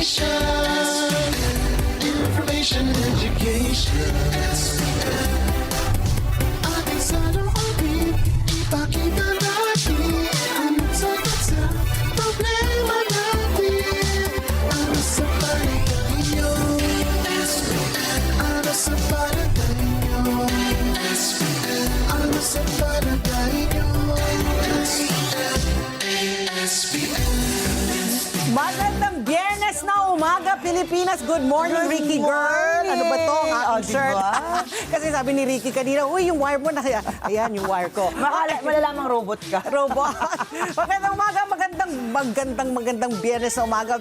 station. Information and education. Ating salamin, ipakita natin ang sagot sa problema natin. Ano sa palagay nyo? Ano sa palagay nyo? Ano sa palagay nyo? Magandang Biyernes na umaga, Pilipinas. Good morning, Good Ricky girl. Ano ba to? Ang aking Oh, shirt. diba? Kasi sabi ni Ricky kanina, uy, yung wire mo na. Ayan, yung wire ko. Malalamang robot ka. Robot. Magandang umaga, magandang Biyernes na umaga.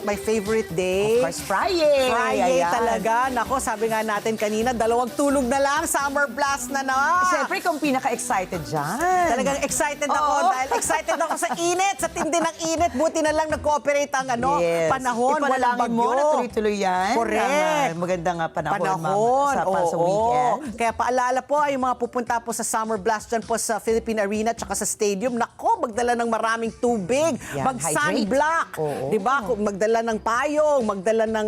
My favorite day. Of course, Friday. Friday Ayan. talaga. Nako, sabi nga natin kanina, 2 tulog na lang. Summer blast na na. Siyempre, kung pinaka-excited dyan. Talagang excited ako Oo. dahil excited ako sa init, sa tindi ng init. Buti na lang nag-cooperate ang panahon, walang Ipanalangin bagyo. mo na tuloy-tuloy yan. Correct. Magandang panahon. Sa oo. weekend. Kaya paalala po ay mga pupunta po sa Summer Blast dyan po sa Philippine Arena tsaka sa stadium. Nako, magdala ng maraming tubig. Yan, Mag-sunblock. hydrate. Oo. Diba? Magdala ng payong, magdala ng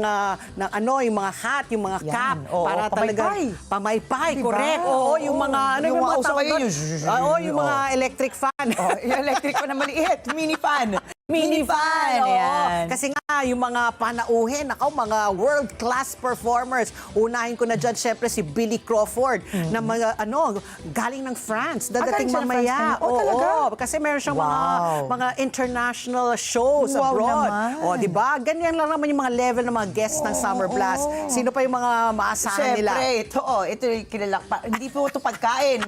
yung mga hat, yung mga Yan. cap. Oo, Para pamaypay. Pamaypay, Diba? correct. Oo, yung Oo. mga, Yung mga uso ngayon, Oo, yung mga electric fan. Oh, yung electric pa na maliit. Mini fan. Mini fan, oo. Ayan. Kasi nga, yung mga panauhin, mga world-class performers. Unahin ko na dyan, syempre, si Billy Crawford, na mga, galing ng France. Dadating galing siya ng mamaya. France ngayon? Oh, talaga? Kasi meron siyang Wow. mga international shows Wow abroad. naman. O, di ba? Ganyan lang naman yung mga level ng mga guests ng Summer Blast. Sino pa yung mga maasahan nila? Siyempre, ito yung kilala pa. Hindi po ito pagkain.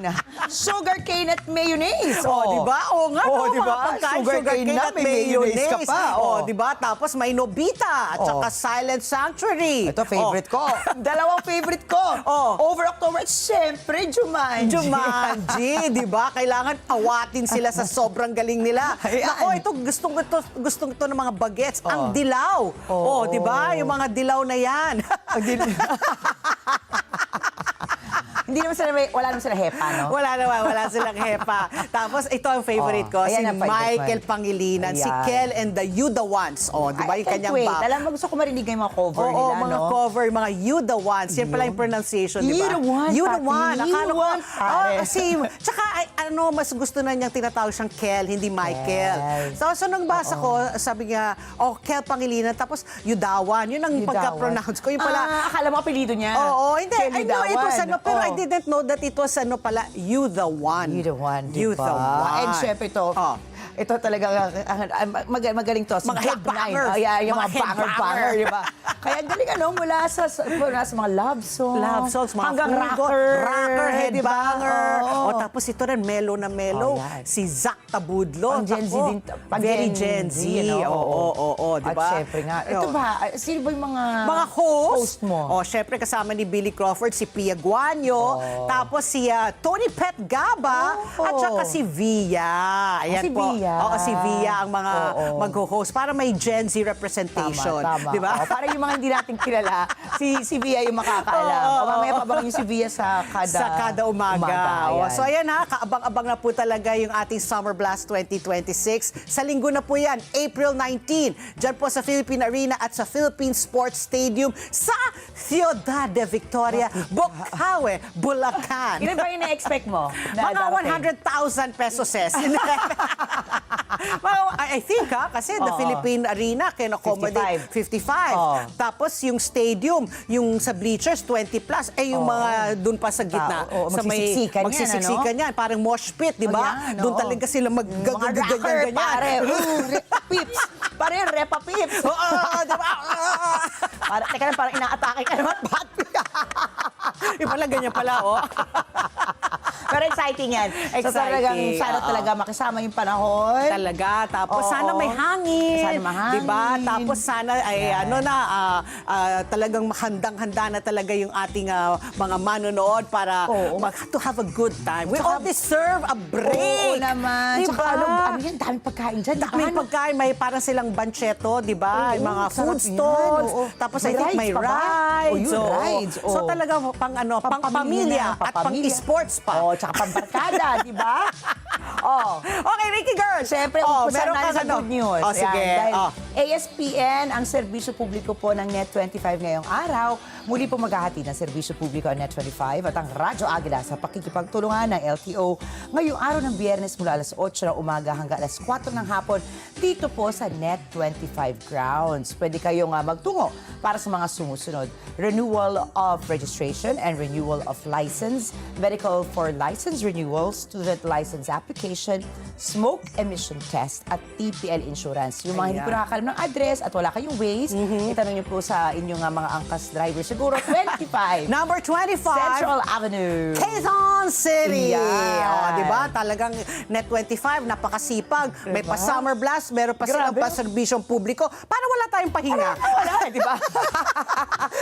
Sugar cane at mayonnaise. Oh, di ba? Oo nga, Oh, no, di ba? mga pagkain, Sugar cane na, at may mayonnaise ka pa. Oh, di ba? Tapos may Nobita at saka Silent Sanctuary. Ito, favorite ko. Dalawang favorite ko. Oh. Over October, siyempre, Jumanji. Jumanji, di ba? Kailangan awatin sila sa sobrang galing nila. Ayan. Nako, ito gustong ito ng mga bagets. Ang dilaw. Oh, di ba? Yung mga dilaw na yan. Hindi naman sila, wala naman sila hepa, no? Wala silang hepa. Tapos ito ang favorite ko, si ayan ang favorite Michael mo. Pangilinan, si Ayan. Kel and the You the Ones. Oh, di ba? I Yung can't kanyang wait. back. Alam mo, gusto ko marinig yung mga cover Oo, nila, mga no? cover, mga You the Ones. Yan pala yung pronunciation, di ba? You the one, You the Pati. one. You Akala ko, one, pare. kasi, tsaka, mas gusto na niyang tinatawag siyang Kel, hindi Michael. Yes. So nung basa ko, sabi niya, Kel Pangilinan, tapos Yudawan. Yun ang Yudawan. pagka-pronounce ko. Yung pala, Akala mo apelido niya. oo, hindi. Kel I know it was Yudawan. pero Oo. I didn't know that it was pala, You the One. You the one, You diba? the One. And syempre ito, Oh. ito talaga, magaling to. Si Mga Jack headbangers. Nine. Yung Mga mga banger, di ba? Kaya galing mula sa mga love songs. Love songs, mga hanggang hugot, rocker, headbanger. Oo. O tapos ito rin, mellow na mellow. Oh, yan. Si Zach Tabudlo. Pang Gen Z Ako, din. Pang Very Gen Gen Z. Z, Oo, di ba? At syempre nga, ito ba, sino ba yung mga host mo? O, syempre kasama ni Billy Crawford, si Pia Guanyo, tapos si Tony Pet Gaba, at saka si Via. Ayan si po. Via. Oo, si Via ang mga Oo. mag-host para may Gen Z representation. Tama. Di ba? Para yung mga hindi natin kilala, si Via yung makakaalam. Oo. O mamaya pabangin si Via sa kada umaga. Ayan. So ayan kaabang-abang na po talaga yung ating Summer Blast 2026. Sa linggo na po yan, April 19. Diyan po sa Philippine Arena at sa Philippine Sports Stadium sa Ciudad de Victoria, Bocaue, Bulacan. Ilan ba yung na-expect mo? Mga 100,000 pesos. I think kasi the Philippine Arena can accommodate 55. Tapos yung stadium, yung sa bleachers 20 plus, yung mga dun pa sa gitna. Sa magsisiksikan yan. Parang mosh pit, di ba? Doon talaga sila Mga pare. Repa Pips. Pare, Repa Pips. Oo, di ba? Teka lang, parang inaatake ka naman. Yung pala, ganyan pala, Pero exciting yan. So talagang, sana talaga makisama yung panahon. Talaga. Tapos Oo. sana may hangin. Sana mahangin. Diba? Tapos sana ay talagang handang-handa na talaga yung ating mga manonood para to have a good time. We all deserve a break. Oo naman. Diba? Tsaka yan, daming pagkain dyan. Daming pagkain. May parang silang banchetto, di ba? Yung mga food sarap yan. stalls. Oo. Tapos May I think may rides pa ba? rides. Yung rides. So talaga pang pamilya at pang sports pa. Tsaka pambarkada, di ba? Okay, Ricky Girl. Siyempre, umpisan meron natin kang sa good news. Oh, sige. Dahil Oh. ASPN, ang serbisyo publiko po ng Net25 ngayong araw, muli po maghahati ng serbisyo publiko ang Net25 at ang Radyo Agila sa pakikipagtulungan ng LTO ngayong araw ng Biyernes mula alas 8 ng umaga hanggang alas 4 ng hapon dito po sa Net25 grounds. Pwede kayong magtungo para sa mga sumusunod. Renewal of registration and renewal of license, medical for license renewal, student license application, smoke emission test at TPL insurance. Yung mga hindi po nakakalam ng address at wala kayong Waze, itanong niyo po sa inyong mga angkas driver. Siguro 25. Number 25. Central Avenue. Quezon City. Yan. Di ba? Talagang Net25, napakasipag. May Diba? pa-summer blast, meron pa silang Grabe. pa-serbisyong publiko. Para wala tayong pahinga. Wala, di ba?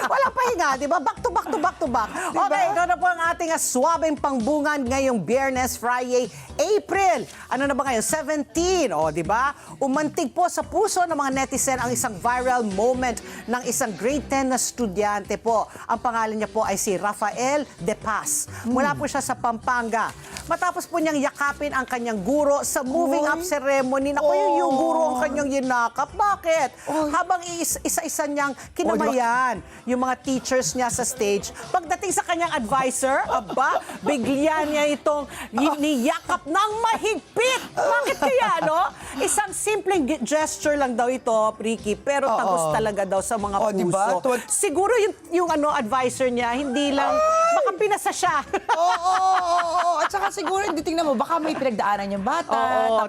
Walang pahinga, di ba? Back to back to back to back. Okay, ito na po ang ating swabing pangbungan ngayong Biyernes, Friday, April. Ano na ba ngayon? 17. O, di ba? Umantig po sa puso ng mga netizen ang isang viral moment ng isang grade 10 na estudyante po. Ang pangalan niya po ay si Rafael De Paz. Mula po siya sa Pampanga. Matapos po niyang yakapin ang kanyang guro sa moving up ceremony. Naku, yung guro ang kanyang yinakap. Bakit? Habang isa-isa niyang kinamayan yung mga teachers niya sa stage. Pagdating sa kanyang advisor, aba, bigyan niya itong niyakap ng mahigpit. Bakit kaya, no? Isang simpleng gesture lang daw ito, Ricky, pero tagos talaga daw sa mga puso. Diba? Siguro yung advisor niya, hindi lang, baka pinasa siya. Oo. At saka siguro, hindi tingnan mo, baka may pinagdaanan yung bata.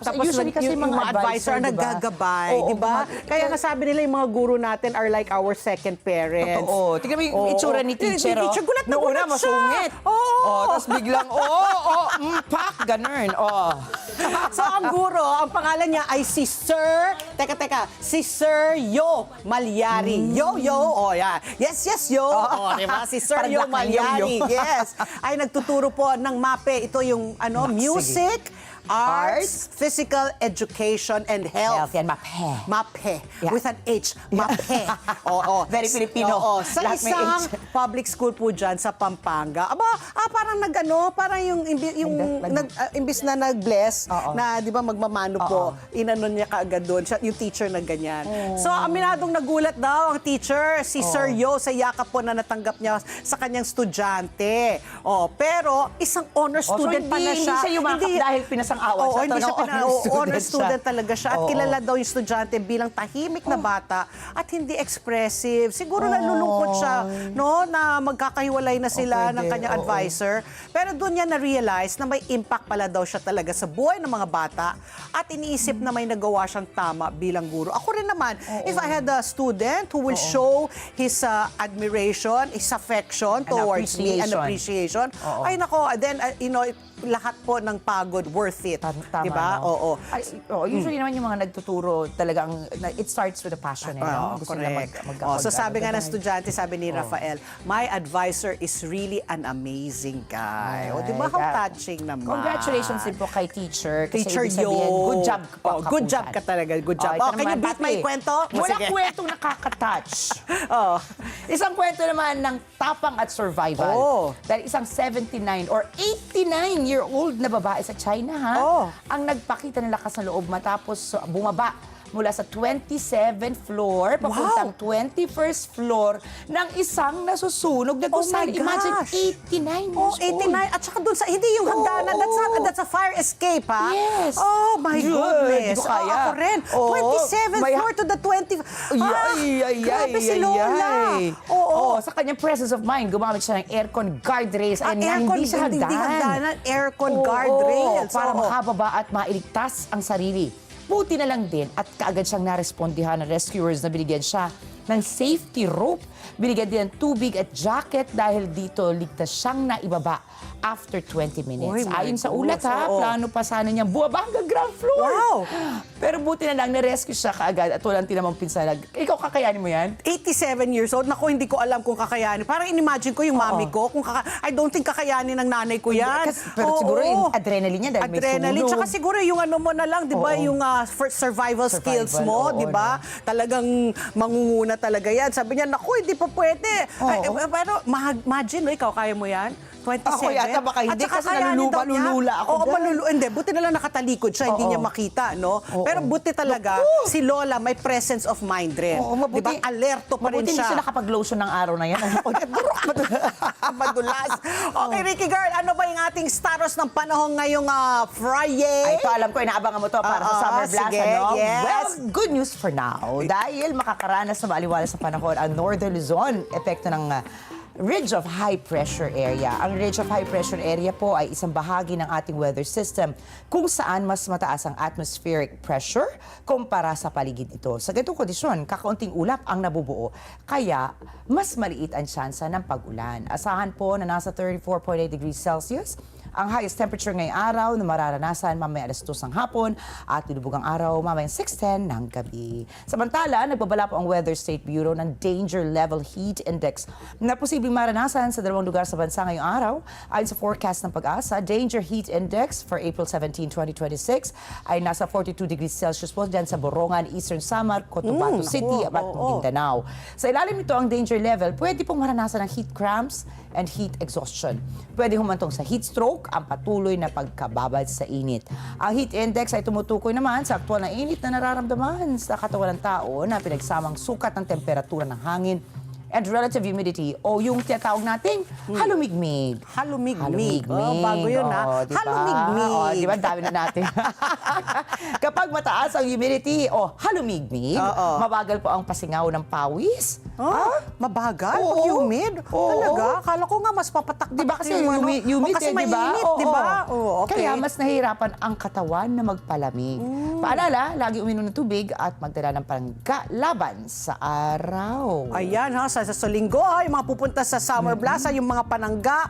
Tapos usually kasi yung mga advisor diba? naggagabay, Oo, di ba? Kaya nga sabi nila yung mga guru natin are like our second parents. Oo. Tingnan mo yung itsura ni teacher. Yung teacher, gulat na Nung una, gulat siya. masungit. Oo. Tapos biglang, pak, ganun. So ang guro, ang pangalan niya ay si Sir, si Sir Yo Malyari. Yo, yan. Yes, Yo. Diba? Si Sir Parang Yo black man, Yo-Yo. Malyari. Yes. Ay nagtuturo po ng MAPE. Ito yung music, arts, physical education, and health. Yan, MAPE. MAPE. Yeah. With an H. MAPE. Oo. Very Filipino. Oo. Sa Lahat may isang H. public school po dyan sa Pampanga. Parang parang imbis na nag-bless, Oo. na di ba magmamano po, inanon niya kaagad doon, yung teacher na ganyan. So, aminadong nagulat daw ang teacher, si Sir Yo, sa yakap po na natanggap niya sa kanyang estudyante. Pero, isang honor student pa na siya. Hindi siya yumakap dahil pinasang-awa siya. Hindi siya honor student siya. talaga siya. At Oo. kilala daw yung estudyante bilang tahimik na bata at hindi expressive. Siguro nalulungkot siya, no, na magkakahiwalay na sila ng kanyang advisor. Pero doon niya na-realize na may impact pala daw siya talaga sa buhay ng mga bata at iniisip na may nagawa siyang tama bilang guro. Ako rin naman, if I had a student who will show his admiration, his affection towards me, and appreciation, ay nako, then, lahat po ng pagod worth it. Tama, Diba? no? Oo. Usually naman yung mga nagtuturo talagang, it starts with a passion. No? Gusto nila So sabi nga ng estudyante, sabi ni Rafael, my advisor is really an amazing guy. O, di ba? How touching naman. Congratulations din po kay teacher. Kasi Teacher ibig sabihin, Yo. good job ka. Good job ka talaga. Good job. Ito Can you naman, beat my Pati. kwento? Walang Sige. kwentong nakaka-touch. Oh. Isang kwento naman ng tapang at survival. Oh. Dahil isang 79 or 89-year-old na babae sa China, Oh. ang nagpakita ng lakas ng loob matapos bumaba mula sa 27th floor papuntang 21st floor ng isang nasusunog na gusali. my Imagine, gosh. 89 Oh, years 89. old. At saka doon sa, hindi yung hagdanan. That's a fire escape, ha? Yes. Oh, my Yun, goodness. di ko kaya. Ako rin. Oo. 27th May- floor to the 20... Grabe si Lola. Oo. Sa kanyang presence of mind, gumamit siya ng aircon guardrails. And Aircon, hindi siya hindi hagdan. hagdanan, aircon Oo, guardrails. para Oo. makababa at mailigtas ang sarili. Buti na lang din at kaagad siyang narespondihan ng rescuers na binigyan siya ng safety rope. Binigyan din ng tubig at jacket dahil dito ligtas siyang naibaba after 20 minutes. Oy, my Ayon sa ulat goodness, oo. plano pa sana niyang buwaba hanggang ground floor. Wow! Pero buti na lang, na-rescue siya kaagad at walang tinamang pinsalag. Ikaw, kakayanin mo yan? 87 years old. Naku, hindi ko alam kung kakayanin. Parang in-imagine ko yung mami ko. I don't think kakayanin ng nanay ko yan. Pero Oo. siguro yung adrenaline niya dahil Adrenaline. may sunog. Tsaka siguro yung ano mo na lang, di ba, Oo. yung survival skills mo, oo, di ba? Talagang mangunguna talaga yan. Sabi niya, naku, hindi pa pwede. Oo. Pero imagine, no, ikaw, kaya mo yan? 27. Ako yata baka hindi, At saka kasi kayanin daw niya. malulula ako Oo, dyan. hindi, buti na lang nakatalikod siya, hindi Oo. niya makita, no? Oo. Pero buti talaga, si Lola may presence of mind rin. Oo, mabuti. Diba? Alerto pa rin Mabuti hindi siya. siya nakapag-lotion ng araw na yan. Madulas. Okay, Ricky Girl, ano ba yung ating status ng panahon ngayong Friday? Ay, ito alam ko, inaabangan mo to para sa Oo, Summer Blast, sige, ano? yes. Well, good news for now. Dahil makakaranas na maaliwalas sa panahon ang Northern Luzon, epekto ng Ridge of High Pressure Area. Ang Ridge of High Pressure Area po ay isang bahagi ng ating weather system kung saan mas mataas ang atmospheric pressure kumpara sa paligid ito. Sa ganitong kondisyon, kakaunting ulap ang nabubuo, kaya mas maliit ang tsansa ng pag-ulan. Asahan po na nasa 34.8 degrees Celsius ang highest temperature ngayong araw na mararanasan mamaya alas 2 ng hapon at lulubog ang araw mamayang 6:10 ng gabi. Samantala, nagbabala po ang Weather State Bureau ng Danger Level Heat Index na posibleng maranasan sa dalawang lugar sa bansa ngayong araw. Ayon sa forecast ng Pag-asa, Danger Heat Index for April 17, 2026 ay nasa 42 degrees Celsius po dyan sa Borongan, Eastern Samar, Cotabato City at Mindanao. Sa ilalim nito ang danger level, pwede pong maranasan ng heat cramps and heat exhaustion. Pwede humantong sa heat stroke ang patuloy na pagkababad sa init. Ang heat index ay tumutukoy naman sa aktwal na init na nararamdaman sa katawan ng tao na pinagsamang sukat ng temperatura ng hangin and relative humidity o yung tinatawag nating halumigmig. Halumigmig. Oh, bago yun, ha? Diba? Halumigmig. Oh, diba? Dami na natin. Kapag mataas ang humidity o halumigmig, mabagal po ang pasingaw ng pawis. Mabagal? Oo. Pag humid? Oo. Talaga? Akala ko nga mas papatak. Di ba kasi humid kasi di ba? mainit, Oo. di ba? Oo, okay. Kaya mas nahihirapan ang katawan na magpalamig. Paalala, lagi uminom ng tubig at magdala ng pangga laban sa araw. Ayan ha, sa linggo, yung mga pupunta sa Summer Blast, yung mga panangga,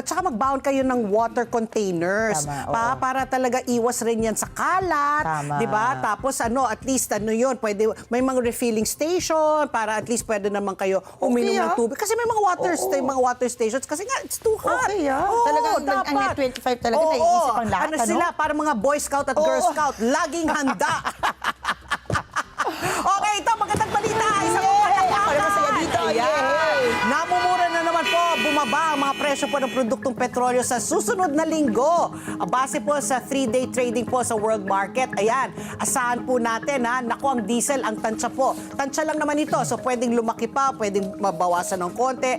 tsaka magbaon kayo ng water containers. Tama, oo. Para talaga iwas rin yan sa kalat. Tama. Di ba? Tapos at least yun, pwede, may mga refilling station para at least pwede naman kayo uminom ng tubig. Kasi may mga water stations kasi nga, it's too hot. Okay, Oo, talagang dapat. ang Net 25 talaga naiisip ang lahat, Ano sila, para mga Boy Scout at Girl Scout, laging handa. Okay, ito, magandang balita. Isang Ako naman saya dito. Yay! Namumura na naman po, bumaba ang mga presyo po ng produktong petrolyo sa susunod na linggo. Base po sa 3-day trading po sa world market. Ayan, asahan po natin naku, ang diesel, ang tansya po. Tansya lang naman ito, so pwedeng lumaki pa, pwedeng mabawasan ng konti.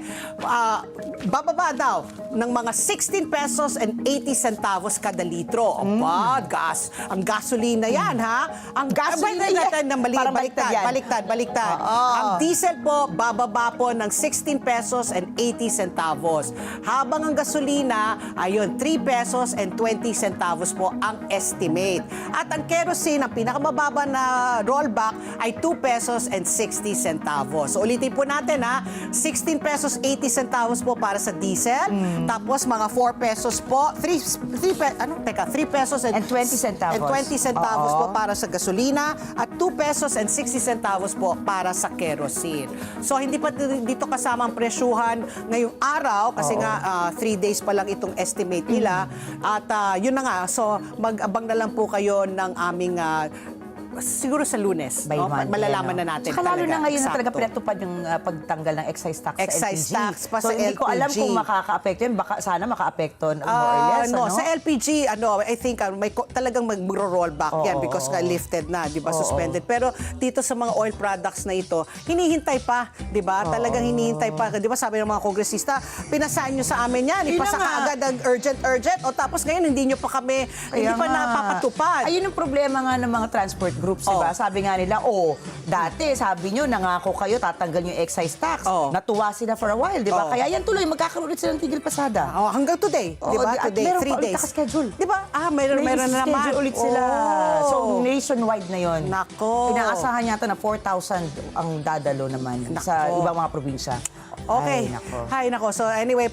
Bababa daw ng mga 16 pesos and 80 centavos kada litro. Aba, gas. Ang gasolina yan, ha? Ang gasolina natin na Parang baliktad yan. Baliktad. Ang diesel po, bababa po ng 16 pesos and 80 centavos. Habang ang gasolina, ayun, 3 pesos and 20 centavos po ang estimate. At ang kerosene, ang pinakamababa na rollback ay 2 pesos and 60 centavos. So ulitin po natin 16 pesos 80 centavos po para sa diesel. Tapos mga 4 pesos po, 3 pesos and 20 centavos. And 20 centavos Oo. po para sa gasolina at 2 pesos and 60 centavos po para sa kerosene. So hindi pa dito kasama ang presyuhan ngayong araw kasi nga 3 days pa lang itong estimate nila. At yun na nga, so mag-abang na lang po kayo ng aming siguro sa Lunes. By Monday, malalaman na natin Saka lalo na ngayon na talaga eksakto. pinatupad yung pagtanggal ng excise tax Excise sa LPG. tax pa so, sa hindi ko alam LPG. kung makaka-apekto yun. Baka sana maka-apekto more or less. No, ano? sa LPG, I think may talagang mag-roll back yan because nga lifted na, di ba, suspended. Pero dito sa mga oil products na ito, hinihintay pa, di ba? Talagang hinihintay pa. Di ba sabi ng mga kongresista, pinasaan nyo sa amin yan, Yun ipasa na nga. ka agad ang urgent. O tapos ngayon, hindi nyo pa kami, hindi Kaya pa nga. napapatupad. Ayun ang problema nga ng mga transport groups, di ba? Sabi nga nila, dati sabi nyo, nangako kayo, tatanggal yung excise tax. Natuwa sila for a while, di ba? Kaya yan tuloy, magkakaroon ulit sila ng tigil pasada. Hanggang today, di ba? At Today, meron 3 pa ulit days. naka-schedule. Di ba? Meron na naman. schedule ulit sila. Oh. So, nationwide na yon. Nako. Inaasahan yata na 4,000 ang dadalo naman sa ibang mga probinsya. Okay. Ay, nako. So anyway,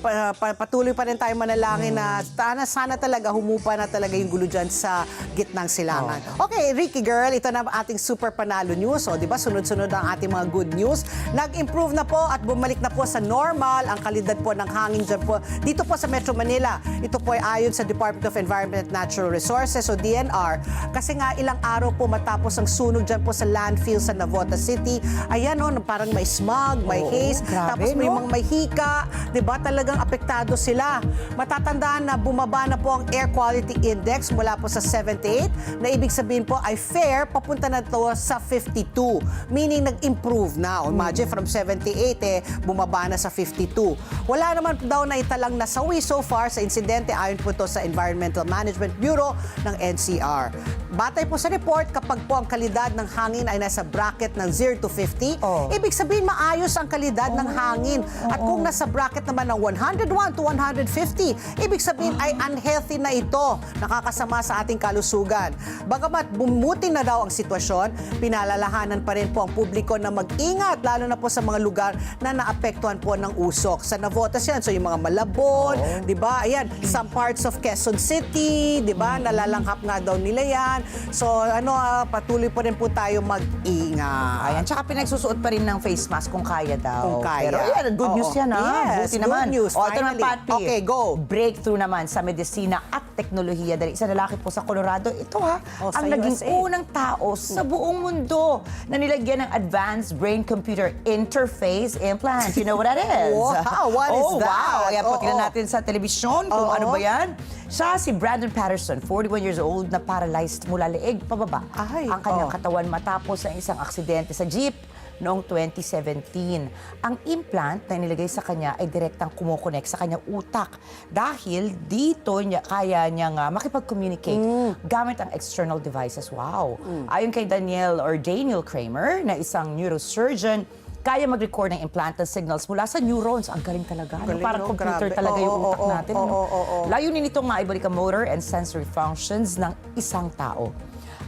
patuloy pa rin tayo manalangin na sana talaga humupa na talaga yung gulo dyan sa gitnang silangan. Okay, Ricky Girl, ito na ang ating super panalo news. O, di ba, sunod-sunod ang ating mga good news. Nag-improve na po at bumalik na po sa normal ang kalidad po ng hangin dyan po. Dito po sa Metro Manila, ito po ay ayon sa Department of Environment and Natural Resources o DNR. Kasi nga ilang araw po matapos ang sunog dyan po sa landfill sa Navotas City. Ayan o, parang may smog, may haze, grabe, tapos may no? mga may hika. Di ba, talagang apektado sila. Matatandaan na bumaba na po ang Air Quality Index mula po sa 78 na ibig sabihin po ay fair, papunta na to sa 52. Meaning nag-improve na. O, imagine from 78 bumaba na sa 52. Wala naman daw na italang nasawi so far sa insidente ayon po to sa Environmental Management Bureau ng NCR. Batay po sa report, kapag po ang kalidad ng hangin ay nasa bracket ng 0 to 50, ibig sabihin maayos ang kalidad ng hangin. At kung nasa bracket naman ng 101 to 150, ibig sabihin ay unhealthy na ito, nakakasama sa ating kalusugan. Bagamat bumuti na daw ang sitwasyon, pinalalahanan pa rin po ang publiko na mag-ingat, lalo na po sa mga lugar na naapektuhan po ng usok. Sa Navotas yan, so yung mga Malabon, di ba? Ayan, some parts of Quezon City, di ba? Nalalanghap nga daw nila yan. So patuloy po rin po tayo mag-ingat. Ayan, tsaka pinagsusuot pa rin ng face mask kung kaya daw. Kung kaya. Pero yan, good news yan, ha? Yes, Buti good naman. news, O, ito naman, finally. Pati. Okay, go. Breakthrough naman sa medisina at teknolohiya. Dahil isa lalaki po sa Colorado, ito Oh, ang sa naging USA. unang tao sa buong mundo na nilagyan ng Advanced Brain-Computer Interface Implant. You know what that is? Wow, what is that? Wow. Ayan po, Oo. tingnan natin sa telebisyon kung Oo. ano ba yan. Siya si Brandon Patterson, 41 years old, na paralyzed mula leeg pababa. Ay, ang kanyang oh. katawan matapos ang isang aksidente sa jeep noong 2017. Ang implant na nilagay sa kanya ay direktang kumukonek sa kanyang utak dahil dito kaya niyang makipag-communicate gamit ang external devices. Wow! Ayon kay Daniel Kramer, na isang neurosurgeon, kaya mag-record ng implant ng signals mula sa neurons. Ang galing talaga. Galing, Parang no? computer Grabe. talaga yung Oo, utak oo, natin. oo, no? oo, oo. Layunin nitong maibalik ang motor and sensory functions ng isang tao.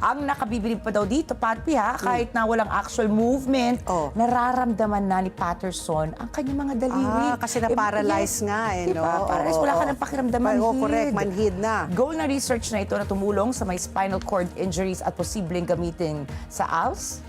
Ang nakabibilib pa daw dito, Patpi, kahit na walang actual movement, nararamdaman na ni Patterson ang kanyang mga daliri. Kasi na-paralyze nga eh, no? Diba? Paralyzed. Wala ka ng pakiramdam, manhid. Correct, manhid na. Goal na research na ito na tumulong sa may spinal cord injuries at posibleng gamitin sa ALS.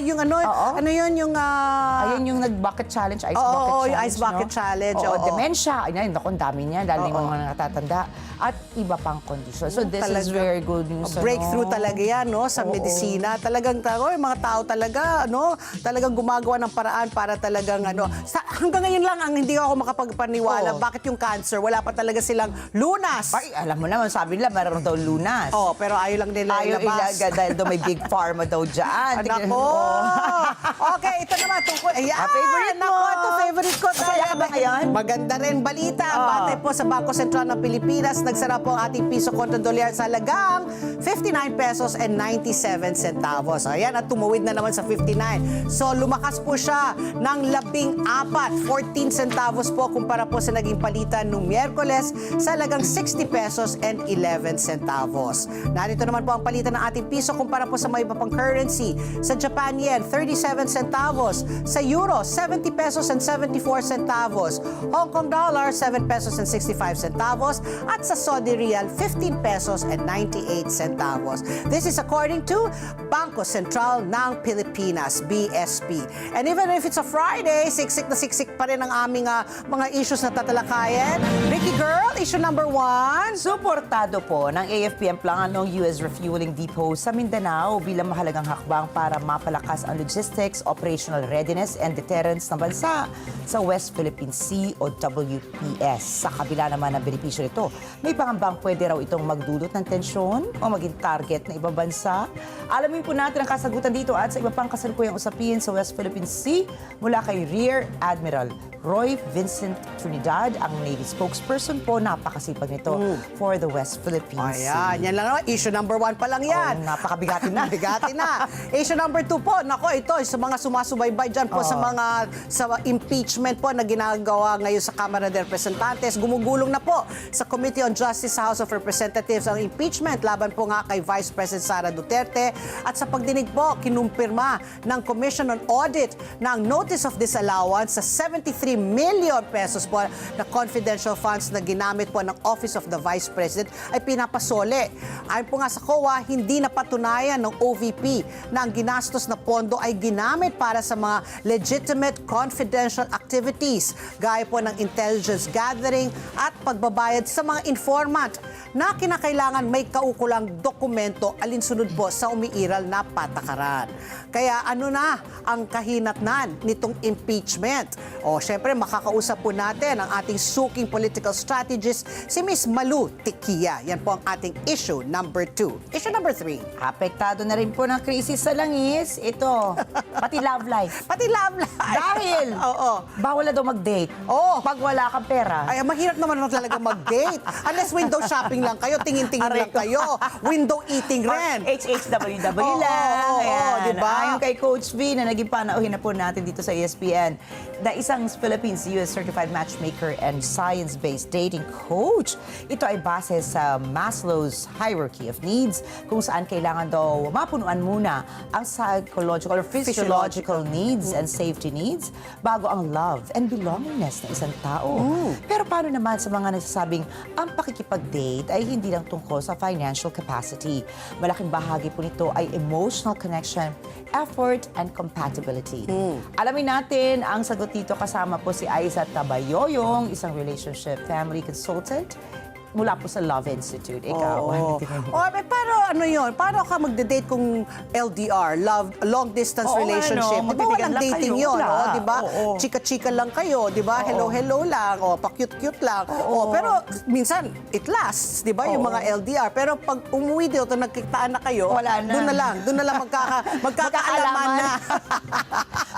Yung ano, Oo. ano yun, yung... Ayan yung nag-bucket challenge, ice bucket Oo, challenge. yung ice bucket challenge, Oo, oo. dementia. Ayun, naku, ang dami niya, lalo yung mga natatanda. At iba pang kondisyon. So this is very good news. Breakthrough talaga yan, no, sa medisina. Talagang yung mga tao talaga, no, talagang gumagawa ng paraan para talagang, hanggang ngayon lang ang hindi ako makapagpaniwala. Bakit yung cancer, wala pa talaga silang lunas. Ay, alam mo naman, sabi nila, meron daw lunas. Pero ayaw lang nila Ayaw ilabas. ilaga dahil daw may big pharma daw dyan. Nako! Okay, ito naman tungkol. Ayan! Favorite mo. Nako, ito favorite ko. Masaya ka ba ngayon? Maganda rin balita. Batay po sa Bangko Sentral ng Pilipinas, nagsara po ang ating piso kontra dolyar sa halagang 59 pesos and 97 centavos. Ayan, at tumawid na naman sa 59. So, lumakas po siya ng 14, 14 centavos po kumpara po sa naging palitan nung Miyerkules sa halagang 60 pesos and 11 centavos. Narito naman po ang palitan ng ating piso kumpara po sa mga iba pang currency. Sa Japan yen, 37 centavos. Sa euro, 70 pesos and 74 centavos. Hong Kong dollar, 7 pesos and 65 centavos. At sa Saudi Riyal, 15 pesos and 98 centavos. This is according to Bangko Sentral ng Pilipinas, BSP. And even if it's a Friday, siksik na siksik pa rin ang aming mga issues na tatalakayin. Ricky Girl, issue number 1. Suportado po ng AFP ang plano ng US refueling depot sa Mindanao bilang mahalagang hakbang para mapalakas ang logistics, operational readiness, and deterrence ng bansa sa West Philippine Sea o WPS. Sa kabila naman ng benepisyo nito, may pangambang pwede raw itong magdulot ng tensyon o maging target ng ibang bansa. Alamin po natin ang kasagutan dito at sa iba pang kasalukuyang usapin sa West Philippine Sea mula kay Rear Admiral Roy Vincent Trinidad, ang Navy spokesperson po. Napakasipag nito for the West Philippine Sea. Ayan, yan lang naman. Issue number 1 pa lang yan. Napakabigati na. Bigati na. Issue number 2 po, nako, ito, sa mga sumasubaybay dyan po sa impeachment po na ginagawa ngayon sa Kamara de Representantes. Gumugulong na po sa Committee on Justice sa House of Representatives ang impeachment laban po nga kay Vice President Sara Duterte. At sa pagdinig po, kinumpirma ng Commission on Audit na ang Notice of Disallowance sa 73 million pesos po na confidential funds na ginamit po ng Office of the Vice President ay pinapasole. Ayon po nga sa COA, hindi napatunayan ng OVP na ang ginastos na pondo ay ginamit para sa mga legitimate confidential activities gaya po ng intelligence gathering at pagbabayad sa mga informant na kinakailangan may kaukulang dokumento alinsunod po sa umiiral na patakaran. Kaya ano na ang kahinatnan nitong impeachment? O syempre makakausap po natin ang ating suking political strategist si Miss Malu Tikia. Yan po ang ating issue number 2. Issue number 3. Apektado na rin po ng krisis sa langis. Ito, pati love life. Pati love life. Dahil, bawal na daw mag-date. Oo. Pag wala kang pera. Ay, mahirap naman talaga mag-date. Unless window shopping lang kayo, tingin-tingin lang kayo. Window eating rin. HHWW Oo, lang. oo, Ayan. diba? Ayon kay Coach V na naging panauhin na po natin dito sa ESPN, na isang Philippines US Certified Matchmaker and Science-Based Dating Coach. Ito ay base sa Maslow's Hierarchy of Needs, kung saan kailangan daw mapunuan muna ang psychological or physiological needs and safety needs bago ang love and belongingness ng isang tao. Pero paano naman sa mga nagsasabing ang pakikipag-date ay hindi lang tungkol sa financial capacity? Malaking bahagi po nito ay emotional connection, effort, and compatibility. Alamin natin ang sagot dito, kasama po si Aiza Tabayoyong, isang relationship family consultant mula po sa Love Institute. Ikaw, ano tingin mo? Pero ano yun? Paano ka magde-date kung LDR, long distance relationship? Di ba magbibigyan walang lang dating kayo. yun? Wala. Di ba? Oo. Chika-chika lang kayo, di ba? Hello-hello lang, pa-cute-cute lang. Pero minsan, it lasts, di ba? Yung mga LDR. Pero pag umuwi dito, nagkitaan na kayo, Wala na. doon na lang magkakaalaman na.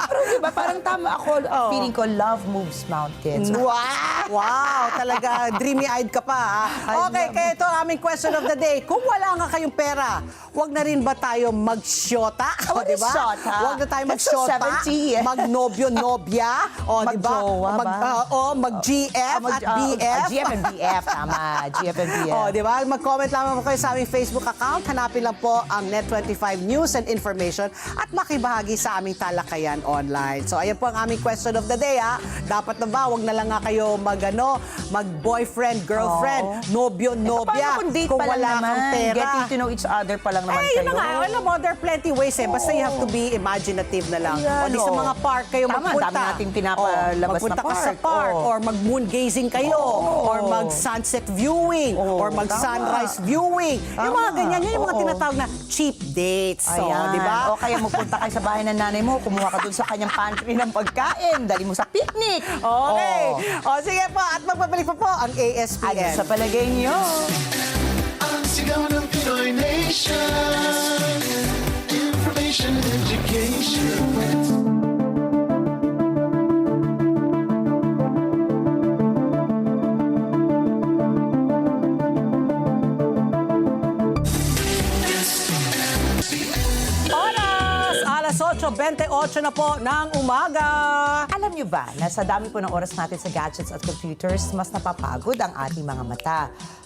Pero di ba, parang tama ako, feeling ko love moves mountains. Wow! Talaga, dreamy-eyed ka pa, ha? Okay, kaya ito ang aming question of the day. Kung wala nga kayong pera, wag na rin ba tayo mag-syota? What is syota? Wag na tayo That's so mag-syota. 70. Magnobyo-nobya. O, di ba? Magjowa ba? Mag-GF at BF. GF and BF, tama. GF and BF. O, di ba? Mag-comment lamang po kayo sa aming Facebook account. Hanapin lang po ang Net25 News and Information at makibahagi sa aming talakayan online. So, ayan po ang aming question of the day, ha? Dapat na ba? Wag na lang nga kayo mag-boyfriend, girlfriend, nobyo-nobya. Paano kung date kung pa lang wala naman? kang pera. Getting to know each other pa lang naman Yun kayo. na nga. Alam mo, there are plenty ways eh. Basta you have to be imaginative na lang. O di sa mga park kayo Tama, magpunta. dami nating pinapalabas magpunta na ka sa park. park. Or mag-moon gazing kayo. Oo. Or mag-sunset viewing. Or Tama. mag-sunrise viewing. Yung mga Tama. ganyan. Yun yung mga Oo. tinatawag na cheap dates. So, Ayan. di ba? O kaya magpunta kayo sa bahay ng nanay mo, kumuha ka dun sa kanyang pantry ng pagkain, dali mo sa picnic. Okay. O, O sige po. At magbabalik pa po ang ASPN. ano sa palagay niyo? Ang sigaw ng Pinoy Nation. Information and education. Oras! Alas 8:28 na po ng umaga. Alam niyo ba na sa dami po ng oras natin sa gadgets at computers, mas napapagod ang ating mga mata.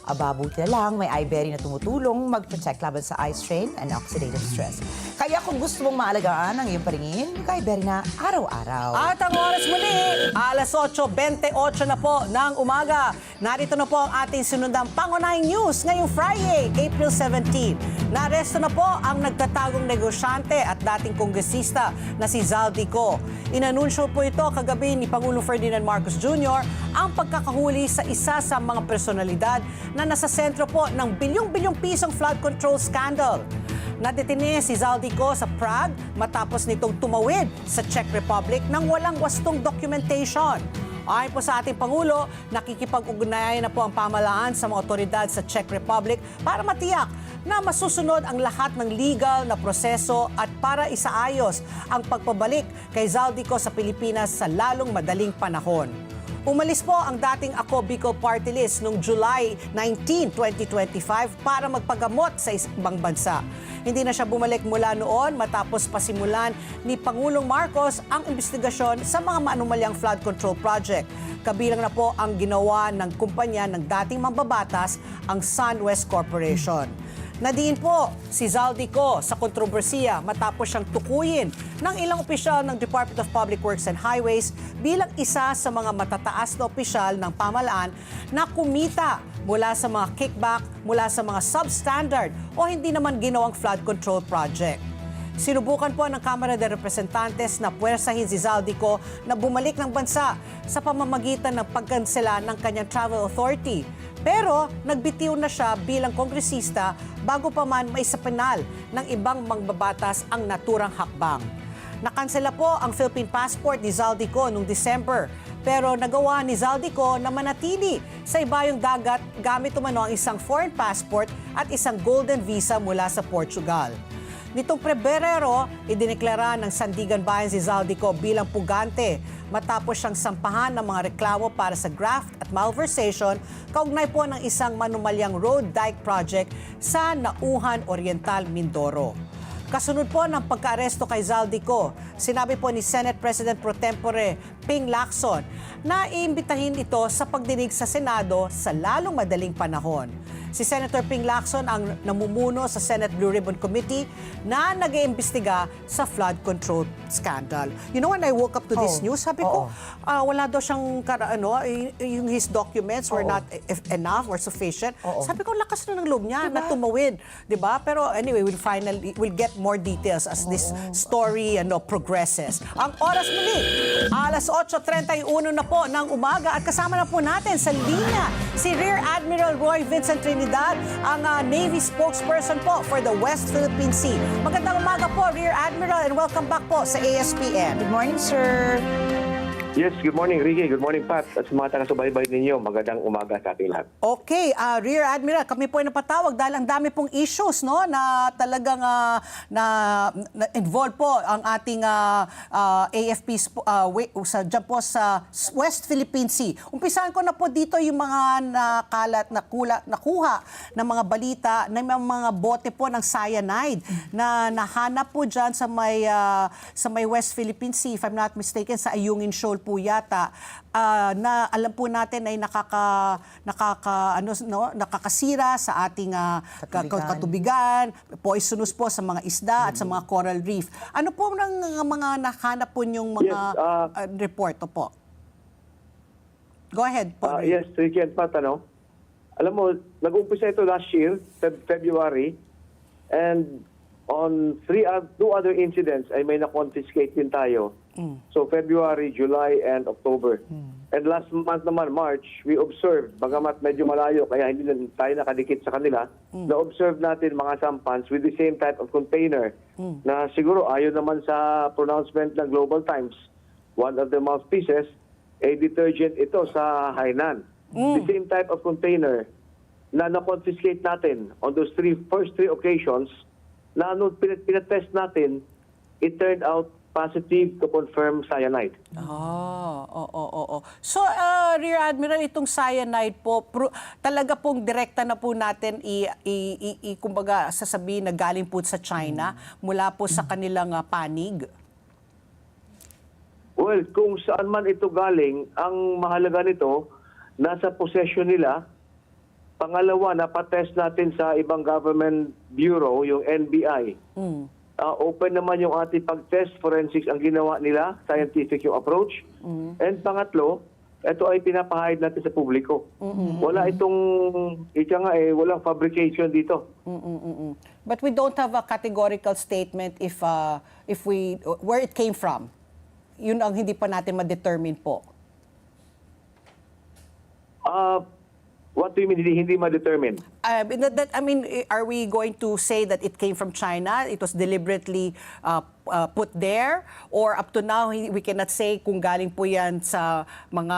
Buti na lang, may iBerry na tumutulong mag-protect laban sa eye strain and oxidative stress. Kaya kung gusto mong maalagaan ang iyong paningin, mag-iBerry na araw-araw. At ang oras muli, alas 8:28 na po ng umaga. Narito na po ang ating sinundang pangunahing news ngayong Friday, April 17. Naaresto na po ang nagtatagong negosyante at dating kongresista na si Zaldico. Inanunsyo po ito kagabi ni Pangulong Ferdinand Marcos Jr. ang pagkakahuli sa isa sa mga personalidad na nasa sentro po ng bilyong-bilyong pisong flood control scandal. Nadetine si Zaldico sa Prague matapos nitong tumawid sa Czech Republic ng walang wastong documentation. Ayon po sa ating Pangulo, nakikipag-ugnayan na po ang pamahalaan sa mga otoridad sa Czech Republic para matiyak na masusunod ang lahat ng legal na proseso at para isaayos ang pagpabalik kay Zaldico sa Pilipinas sa lalong madaling panahon. Umalis po ang dating Ako Bicol Party List noong July 19, 2025 para magpagamot sa ibang bansa. Hindi na siya bumalik mula noon matapos pasimulan ni Pangulong Marcos ang investigasyon sa mga maanumalyang flood control project. Kabilang na po ang ginawa ng kumpanya ng dating mambabatas, ang SunWest Corporation. Nadiin po si Zaldico sa kontrobersiya matapos siyang tukuyin ng ilang opisyal ng Department of Public Works and Highways bilang isa sa mga matataas na opisyal ng pamahalaan na kumita mula sa mga kickback, mula sa mga substandard o hindi naman ginawang flood control project. Sinubukan po ng Kamara de Representantes na puwersahin si Zaldico na bumalik ng bansa sa pamamagitan ng pagkansela ng kanyang travel authority. Pero nagbitiw na siya bilang kongresista bago pa man maisapenal ng ibang mangbabatas ang naturang hakbang. Nakansela po ang Philippine passport ni Zaldico noong December, pero nagawa ni Zaldico na manatili sa ibayong dagat gamit umano ang isang foreign passport at isang golden visa mula sa Portugal. Nitong Pebrero, idineklara ng Sandigan Bayan si Zaldico bilang pugante matapos siyang sampahan ng mga reklamo para sa graft at malversation kaugnay po ng isang manumalyang road dike project sa Nauhan Oriental, Mindoro. Kasunod po ng pagka-aresto kay Zaldico, sinabi po ni Senate President Pro Tempore Ping Lacson na iimbitahin ito sa pagdinig sa Senado sa lalong madaling panahon. Si Senator Ping Lacson ang namumuno sa Senate Blue Ribbon Committee na nag-iimbestiga sa flood control scandal. You know, when I woke up to this news, sabi ko, wala daw siyang, yung his documents were not enough or sufficient. Sabi ko, lakas na ng loob niya na tumawid. Diba? Pero anyway, we'll get more details as this story progresses. Ang oras muli, alas 8:31 na po ng umaga at kasama na po natin sa linya si Rear Admiral Roy Vincent Trinidad, ang Navy spokesperson po for the West Philippine Sea. Magandang umaga po, Rear Admiral, and welcome back po sa ASPN. Good morning, sir. Yes, good morning, Ricky. Good morning, Pat. At sa mga taga-subaybay ninyo, magandang umaga sa ating lahat. Okay, Rear Admiral, kami po ay napatawag dahil ang dami pong issues na talagang na-involve po ang ating AFP dyan po sa West Philippine Sea. Umpisahan ko na po dito yung mga nakuha ng mga balita na may mga bote po ng cyanide na nahanap po dyan sa may West Philippine Sea, if I'm not mistaken, sa Ayungin Shoal po yata, na alam po natin ay nakakasira sa ating katubigan, poisonous po sa mga isda at sa mga coral reef. Ano po ng mga nahanap po yung mga report po? Go ahead po. Yes, Ricky and Pat, alam mo, nag-umpisa ito last year, February, and on two other incidents ay may na-confiscate din tayo. So February, July, and October. And last month naman, March, we observed, bagamat medyo malayo, kaya hindi na tayo nakadikit sa kanila, na-observe natin mga sampans with the same type of container na siguro ayon naman sa pronouncement ng Global Times, one of the mouthpieces, a detergent ito sa Hainan. The same type of container na na-confiscate natin on those first three occasions, na nung pinatest natin, it turned out positive to confirm cyanide. So, Rear Admiral, itong cyanide po, talaga pong direkta na po natin kumbaga sasabihin na galing po sa China mula po sa kanilang panig? Well, kung saan man ito galing, ang mahalaga nito, nasa possession nila. Pangalawa, napatest natin sa ibang government bureau, yung NBI. Open naman yung ating pag-test, forensics ang ginawa nila, scientific yung approach. And pangatlo, ito ay pinapahayag natin sa publiko. Wala itong, walang fabrication dito. But we don't have a categorical statement where it came from. Yun ang hindi pa natin ma-determine po. What do you mean hindi ma-determine? Are we going to say that it came from China? It was deliberately put there? Or up to now, we cannot say kung galing po yan sa mga,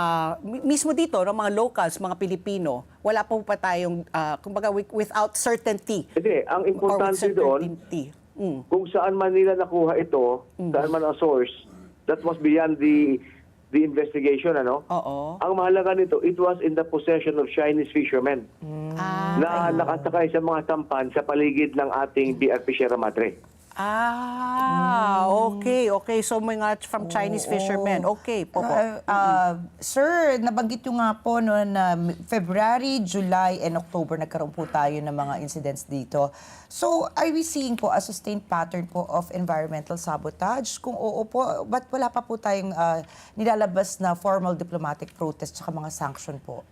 mismo dito, mga locals, mga Pilipino. Wala po pa tayong, kumbaga, without certainty. Hindi, ang importante doon, kung saan man nila nakuha ito, saan man ang source, that was beyond the the investigation, ano? Oo. Ang mahalaga nito, it was in the possession of Chinese fishermen na nakasakay sa mga sampan sa paligid ng ating BRP Sierra Madre. Okay. So, mga from Chinese fishermen. Okay, po. Sir, nabanggit nyo nga po no, na February, July, and October nagkaroon po tayo ng mga incidents dito. So, are we seeing po a sustained pattern po of environmental sabotage? Kung oo po, ba't wala pa po tayong nilalabas na formal diplomatic protest tsaka mga sanction po?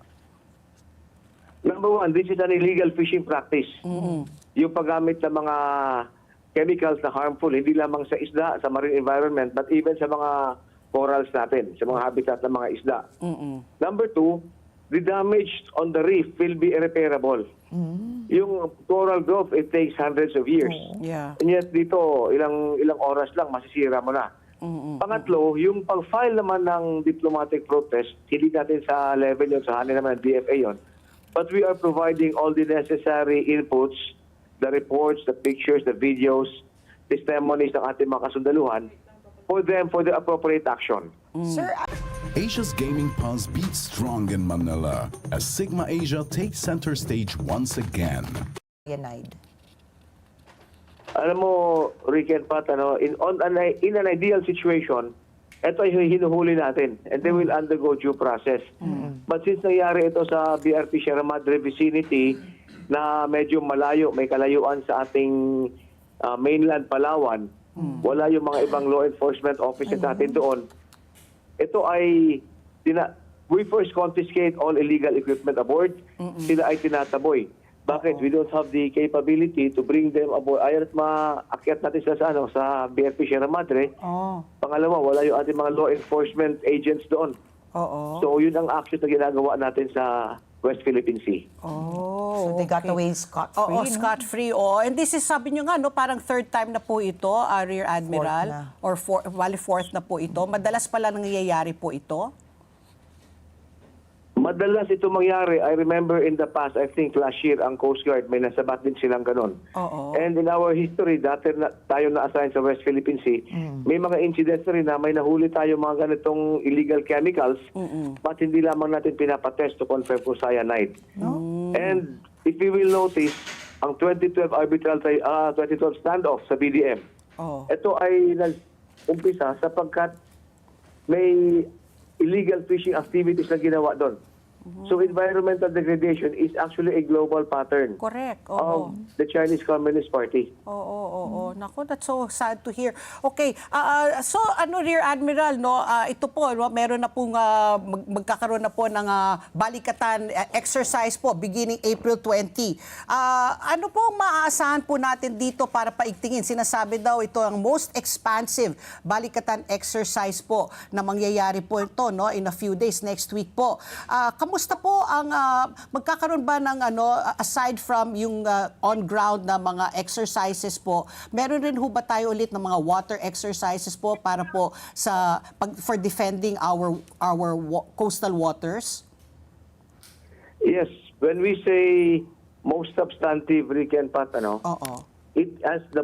Number one, this is an illegal fishing practice. Yung paggamit ng mga chemicals na harmful, hindi lamang sa isda, sa marine environment, but even sa mga corals natin, sa mga habitat ng mga isda. Number two, the damage on the reef will be irreparable. Yung coral growth, it takes hundreds of years. Yeah. And yet dito, ilang oras lang, masisira mo na. Pangatlo, yung pag-file naman ng diplomatic protest, hindi natin sa level yun, sa hanin naman ng DFA yun. But we are providing all the necessary inputs, the reports, the pictures, the videos, testimonies ng ating mga kasundaluhan for them for the appropriate action. Sir, Asia's gaming pulse beats strong in Manila as Sigma Asia takes center stage once again. Yanide. Alam mo, Rick and Pat, in an ideal situation, ito ay hinuhuli natin and they will undergo due process. But since nangyari ito sa BRP Sierra Madre vicinity na medyo malayo, may kalayuan sa ating mainland Palawan, wala yung mga ibang law enforcement officers natin doon. Ito ay, we first confiscate all illegal equipment aboard, sila ay tinataboy. Bakit? We don't have the capability to bring them aboard. Ayaw at maakyat natin sila sa BRP Sierra Madre. Pangalawa, wala yung ating mga law enforcement agents doon. So yun ang action na ginagawa natin sa West Philippine Sea. So they got away scot-free. Oo, no? scot-free. And this is, sabi nyo nga, no, parang third time na po ito, Rear Admiral. Fourth na po ito. Madalas pala nangyayari po ito. Madalas ito mangyari. I remember in the past, I think last year, ang Coast Guard, may nasabat din silang ganon. And in our history, dati tayo na-assign sa West Philippine Sea, may mga incidents na rin na may nahuli tayo mga ganitong illegal chemicals, but hindi lamang natin pinapatest to confirm kung cyanide. And if you will notice, ang 2012 2012 standoff sa BDM, ito ay nag-umpisa sapagkat may illegal fishing activities na ginawa doon. So environmental degradation is actually a global pattern Correct. of the Chinese Communist Party. Naku, that's so sad to hear. Okay, so Rear Admiral, no, ito po, no, meron na pong magkakaroon na po ng balikatan exercise po beginning April 20. Ano po ang maaasahan po natin dito para paigtingin? Sinasabi daw ito ang most expansive balikatan exercise po na mangyayari po ito, no, in a few days, next week po. Kamusta po ang magkakaroon ba ng aside from yung on-ground na mga exercises po, meron rin ho ba tayo ulit ng mga water exercises po para po for defending our coastal waters? Yes, when we say most substantive, Rick and Pat, it is the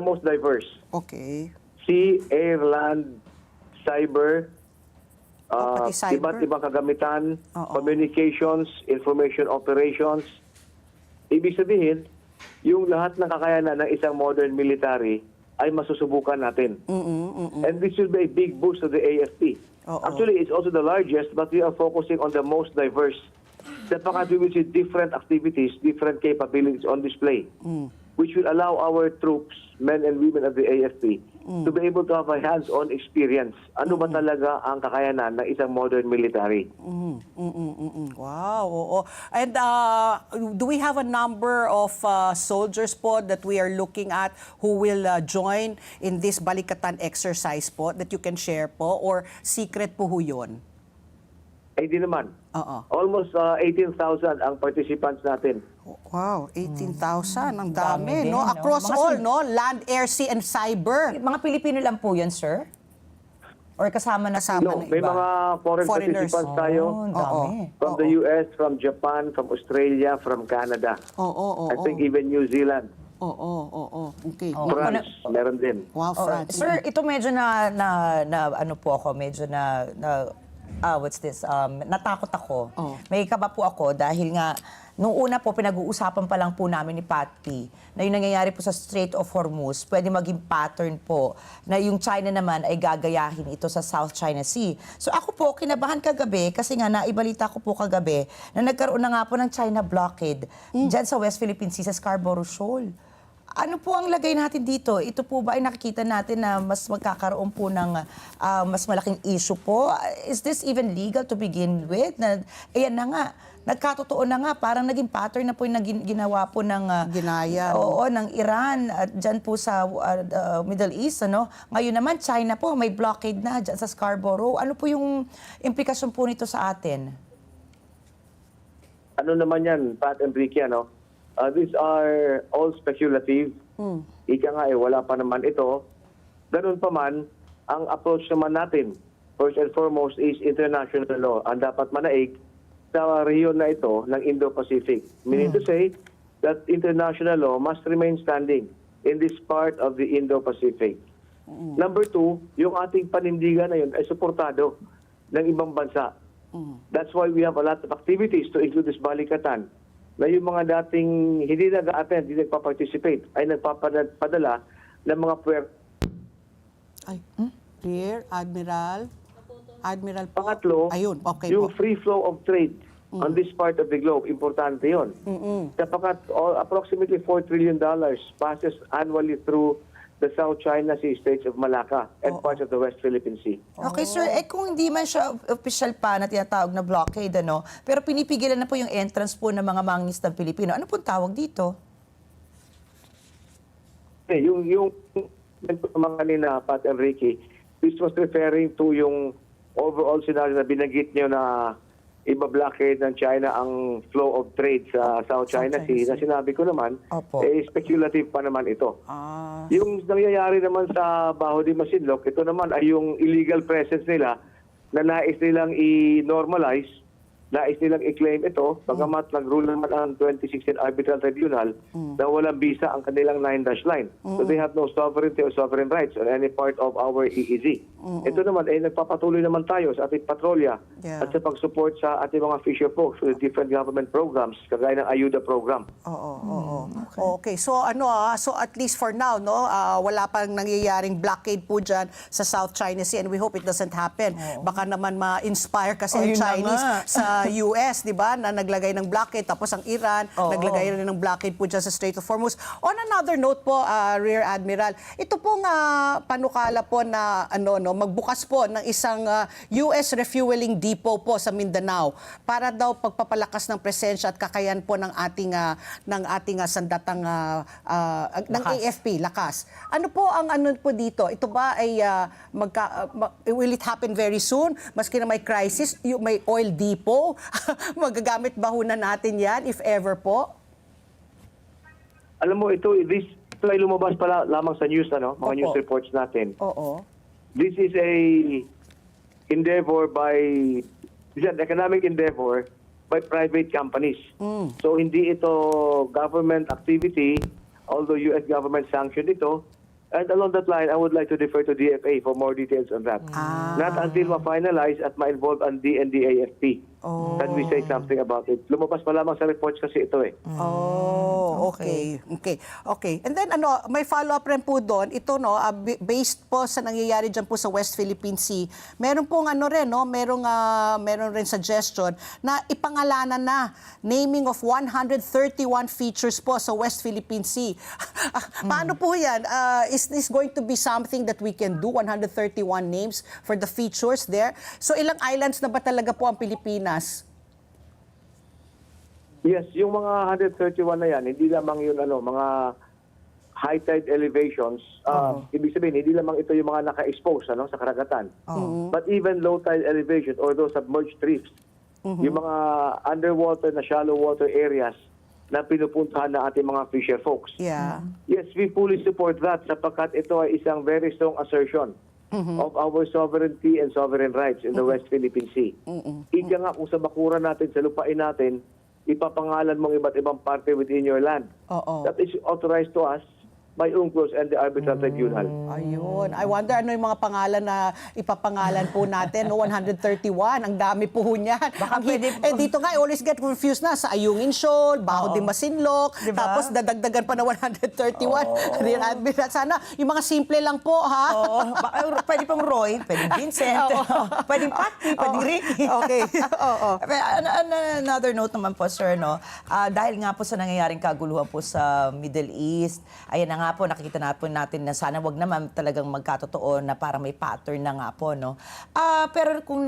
most diverse. Okay. Sea, air, land, cyber, pati cyber? iba't ibang kagamitan, communications, information operations. Ibig sabihin, yung lahat ng kakayanan ng isang modern military ay masusubukan natin. And this will be a big boost to the AFP. Actually, it's also the largest, but we are focusing on the most diverse. Sapagkat we will see different activities, different capabilities on display, which will allow our troops, men and women of the AFP, to be able to have a hands-on experience. Ano ba talaga ang kakayanan ng isang modern military? Wow, oo. And do we have a number of soldiers po that we are looking at who will join in this balikatan exercise po that you can share po, or secret po ho yun? Ay di naman. Almost 18,000 ang participants natin. Wow, 18,000. Ang dami, Dami no? din, no? Across Mga all, no? Land, air, sea, and cyber. Mga Pilipino lang po yun, sir? Or kasama na No, may mga foreign Foreigners. participants tayo. Ang dami. From the US, from Japan, from Australia, from Canada. I think even New Zealand. Oo. Okay. France, meron din. Wow, Oh, France. sir, ito medyo na ano po ako, medyo what's this? Natakot ako. Oh. May kaba po ako dahil nga nung una po pinag-uusapan pa lang po namin ni Patty na yung nangyayari po sa Strait of Hormuz, pwede maging pattern po na yung China naman ay gagayahin ito sa South China Sea. So ako po kinabahan kagabi kasi nga naibalita ko po kagabi na nagkaroon na nga po ng China blockade dyan sa West Philippine Sea sa Scarborough Shoal. Ano po ang lagay natin dito? Ito po ba ay nakikita natin na mas magkakaroon po ng mas malaking issue po? Is this even legal to begin with? Ayan na nga, nagkatotoo na nga, parang naging pattern na po yung ginawa po ng Ginaya. Oo, ng Iran at dyan po sa Middle East, ano? Ngayon naman, China po, may blockade na dyan sa Scarborough. Ano po yung implikasyon po nito sa atin? Ano naman yan, Pat Enrique, ano? These are all speculative. Ika nga wala pa naman ito. Ganun pa man, ang approach naman natin, first and foremost, is international law. Ang dapat manaig sa rehiyon na ito ng Indo-Pacific. Meaning to say that international law must remain standing in this part of the Indo-Pacific. Number two, yung ating panindigan na yun ay suportado ng ibang bansa. That's why we have a lot of activities to include this balikatan na yung mga dating hindi nag-attend, hindi nagpa-participate, ay nagpapadala ng mga Ay, Rear Admiral po. Pangatlo, Ayun, okay yung po. free flow of trade on this part of the globe, importante yun. Sapagkat approximately $4 trillion passes annually through the South China Sea, Straits of Malacca, and parts of the West Philippine Sea. Okay, sir. Kung hindi man siya official pa na tinatawag na blockade, ano, pero pinipigilan na po yung entrance po ng mga mangingisdang Pilipino. Ano pong tawag dito? Yung mga kanina, Pat Enrique, this was referring to yung overall scenario na binanggit niyo na iba-blockade ng China ang flow of trade sa South China Sea. Na sinabi ko naman, Opo. speculative pa naman ito. Ah, Yung nangyayari naman sa Baho de Masinloc, ito naman ay yung illegal presence nila na nais nilang i-normalize, nais nilang i-claim ito, bagamat nag-rule naman ang 2016 Arbitral Tribunal na walang visa ang kanilang 9-dash line. So they have no sovereignty or sovereign rights on any part of our EEZ. Ito naman, nagpapatuloy naman tayo sa ating patrolya Yeah. at sa pag-support sa ating mga fisher folks with different government programs, kagaya ng Ayuda program. oo. Okay. So so at least for now, no, wala pang nangyayaring blockade po dyan sa South China Sea, and we hope it doesn't happen. Baka naman ma-inspire kasi ang Ayun na Chinese nga. sa US, di ba, na naglagay ng blockade, tapos ang Iran naglagay rin ng blockade po dyan sa Strait of Hormuz. On another note po, Rear Admiral, ito pong panukala po na magbukas po ng isang US refueling depot po sa Mindanao para daw pagpapalakas ng presensya at kakayan po ng ating sandatang ng AFP, lakas. Ano po ang po dito? Ito ba ay will it happen very soon? Maski na may crisis, may oil depot, magagamit ba ho na natin yan if ever po? Alam mo, ito ay lumabas pala lamang sa news, mga Opo. news reports natin. Oo. This is a endeavor this is an economic endeavor by private companies. So hindi ito government activity, although US government sanctioned ito. And along that line, I would like to defer to DFA for more details on that. Not until ma-finalize at ma-involve ang DND-AFP. Can we say something about it? Lumabas pa lamang sa reports kasi ito eh. Oh, okay. And then may follow-up rin po doon. Ito based po sa nangyayari diyan po sa West Philippine Sea. Meron pong meron rin suggestion na ipangalanan na naming of 131 features po sa West Philippine Sea. Paano po 'yan? Is this going to be something that we can do, 131 names for the features there? So ilang islands na ba talaga po ang Pilipinas? Yes, yung mga 131 na yan, hindi lamang yun mga high tide elevations. Ibig sabihin, hindi lamang ito yung mga naka-expose sa karagatan. But even low tide elevation or those submerged reefs, yung mga underwater na shallow water areas na pinupuntahan na ating mga fisher folks. Yeah. Yes, we fully support that sapagkat ito ay isang very strong assertion of our sovereignty and sovereign rights in the West Philippine Sea. Ika nga kung sa bakuran natin, sa lupain natin, ipapangalan mong iba't ibang party within your land. Oo. That is authorized to us by UNCLOS and the Arbitral Tribunal. Ayun. I wonder ano yung mga pangalan na ipapangalan po natin. No, 131. Ang dami po niyan. Baka pwede po. Dito nga, I always get confused na sa Ayungin Shoal, Baho de Masinloc, Diba? tapos dadagdagan pa na 131. Dear Admiral, sana yung mga simple lang po, ha? Oo. Pwede pong Roy, pwedeng Vincent, pwedeng Patty, pwedeng Ricky. Okay. Oo. Another note naman po, sir, no? Dahil nga po sa nangyayaring kaguluhan po sa Middle East, ayan na nga po, nakikita na po natin na sana wag naman talagang magkatotoo na para may pattern na nga po, no? Pero kung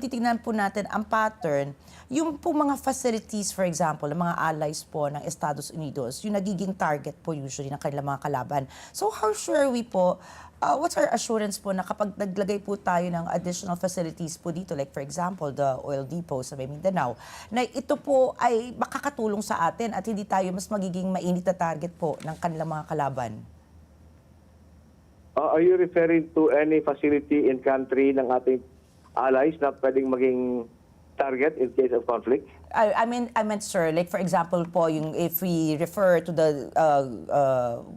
titingnan po natin ang pattern, yung po mga facilities, for example, ng mga allies po ng Estados Unidos, yung nagiging target po usually ng kanilang mga kalaban. So how sure we po, what's our assurance po na kapag naglagay po tayo ng additional facilities po dito, like for example, the oil depot sa Mindanao, na ito po ay makakatulong sa atin at hindi tayo mas magiging mainit na target po ng kanilang mga kalaban? Are you referring to any facility in country ng ating allies na pwedeng maging target in case of conflict? I meant, sir, like for example po, yung if we refer to the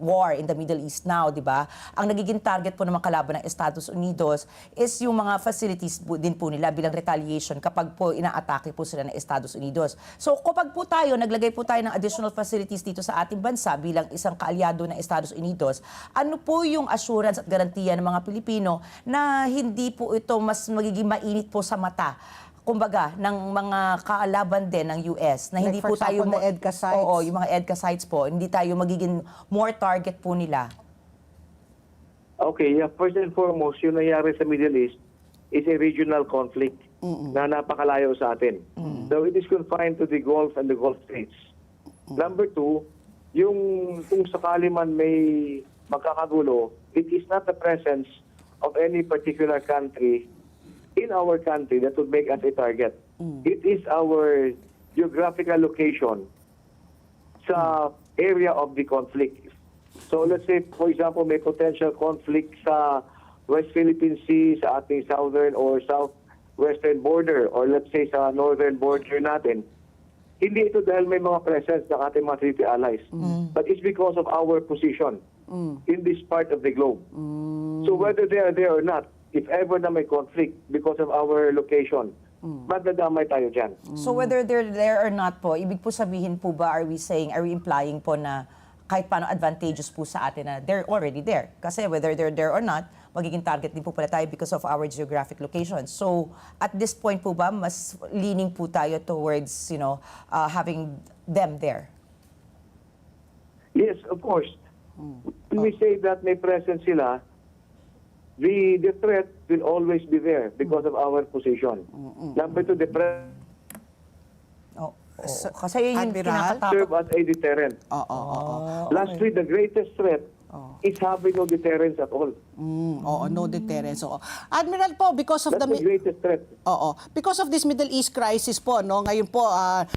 war in the Middle East now, di ba? Ang nagiging target po ng mga kalaban ng Estados Unidos is yung mga facilities din po nila bilang retaliation kapag po inaatake po sila ng Estados Unidos. So kapag po tayo, naglagay po tayo ng additional facilities dito sa ating bansa bilang isang kaalyado ng Estados Unidos, ano po yung assurance at garantiya ng mga Pilipino na hindi po ito mas magiging mainit po sa mata, kumbaga, ng mga kaalaban din ng US na Like hindi for po tayo example, the EDCA sites. Oo, yung mga EDCA sites po, hindi tayo magiging more target po nila. Okay, yeah, first and foremost, yung nangyari sa Middle East is a regional conflict na napakalayo sa atin. So it is confined to the Gulf and the Gulf states. Number two, yung kung sakali man may magkakagulo, it is not the presence of any particular country in our country that would make us a target. It is our geographical location sa area of the conflict. So let's say, for example, may potential conflict sa West Philippine Sea, sa ating southern or southwestern border, or let's say sa northern border natin. Hindi ito dahil may mga presence ng ating mga treaty allies, but it's because of our position in this part of the globe. So whether they are there or not, if ever na may conflict because of our location, magdadamay tayo dyan. So whether they're there or not po, ibig po sabihin po ba, are we implying po na kahit paano advantageous po sa atin na they're already there? Kasi whether they're there or not, magiging target din po pala tayo because of our geographic location. So at this point po ba, mas leaning po tayo towards, having them there? Yes, of course. When we say that may presence sila, the threat will always be there because of our position. Number two, the Oh, kasi yun yung Admiral? serve kinakatakot. as a deterrent. Oo. Lastly, the greatest threat is having no deterrence at all. Oo, no deterrence. Oo. Admiral po, because of That's the greatest threat. Oo. Because of this Middle East crisis po, no, ngayon po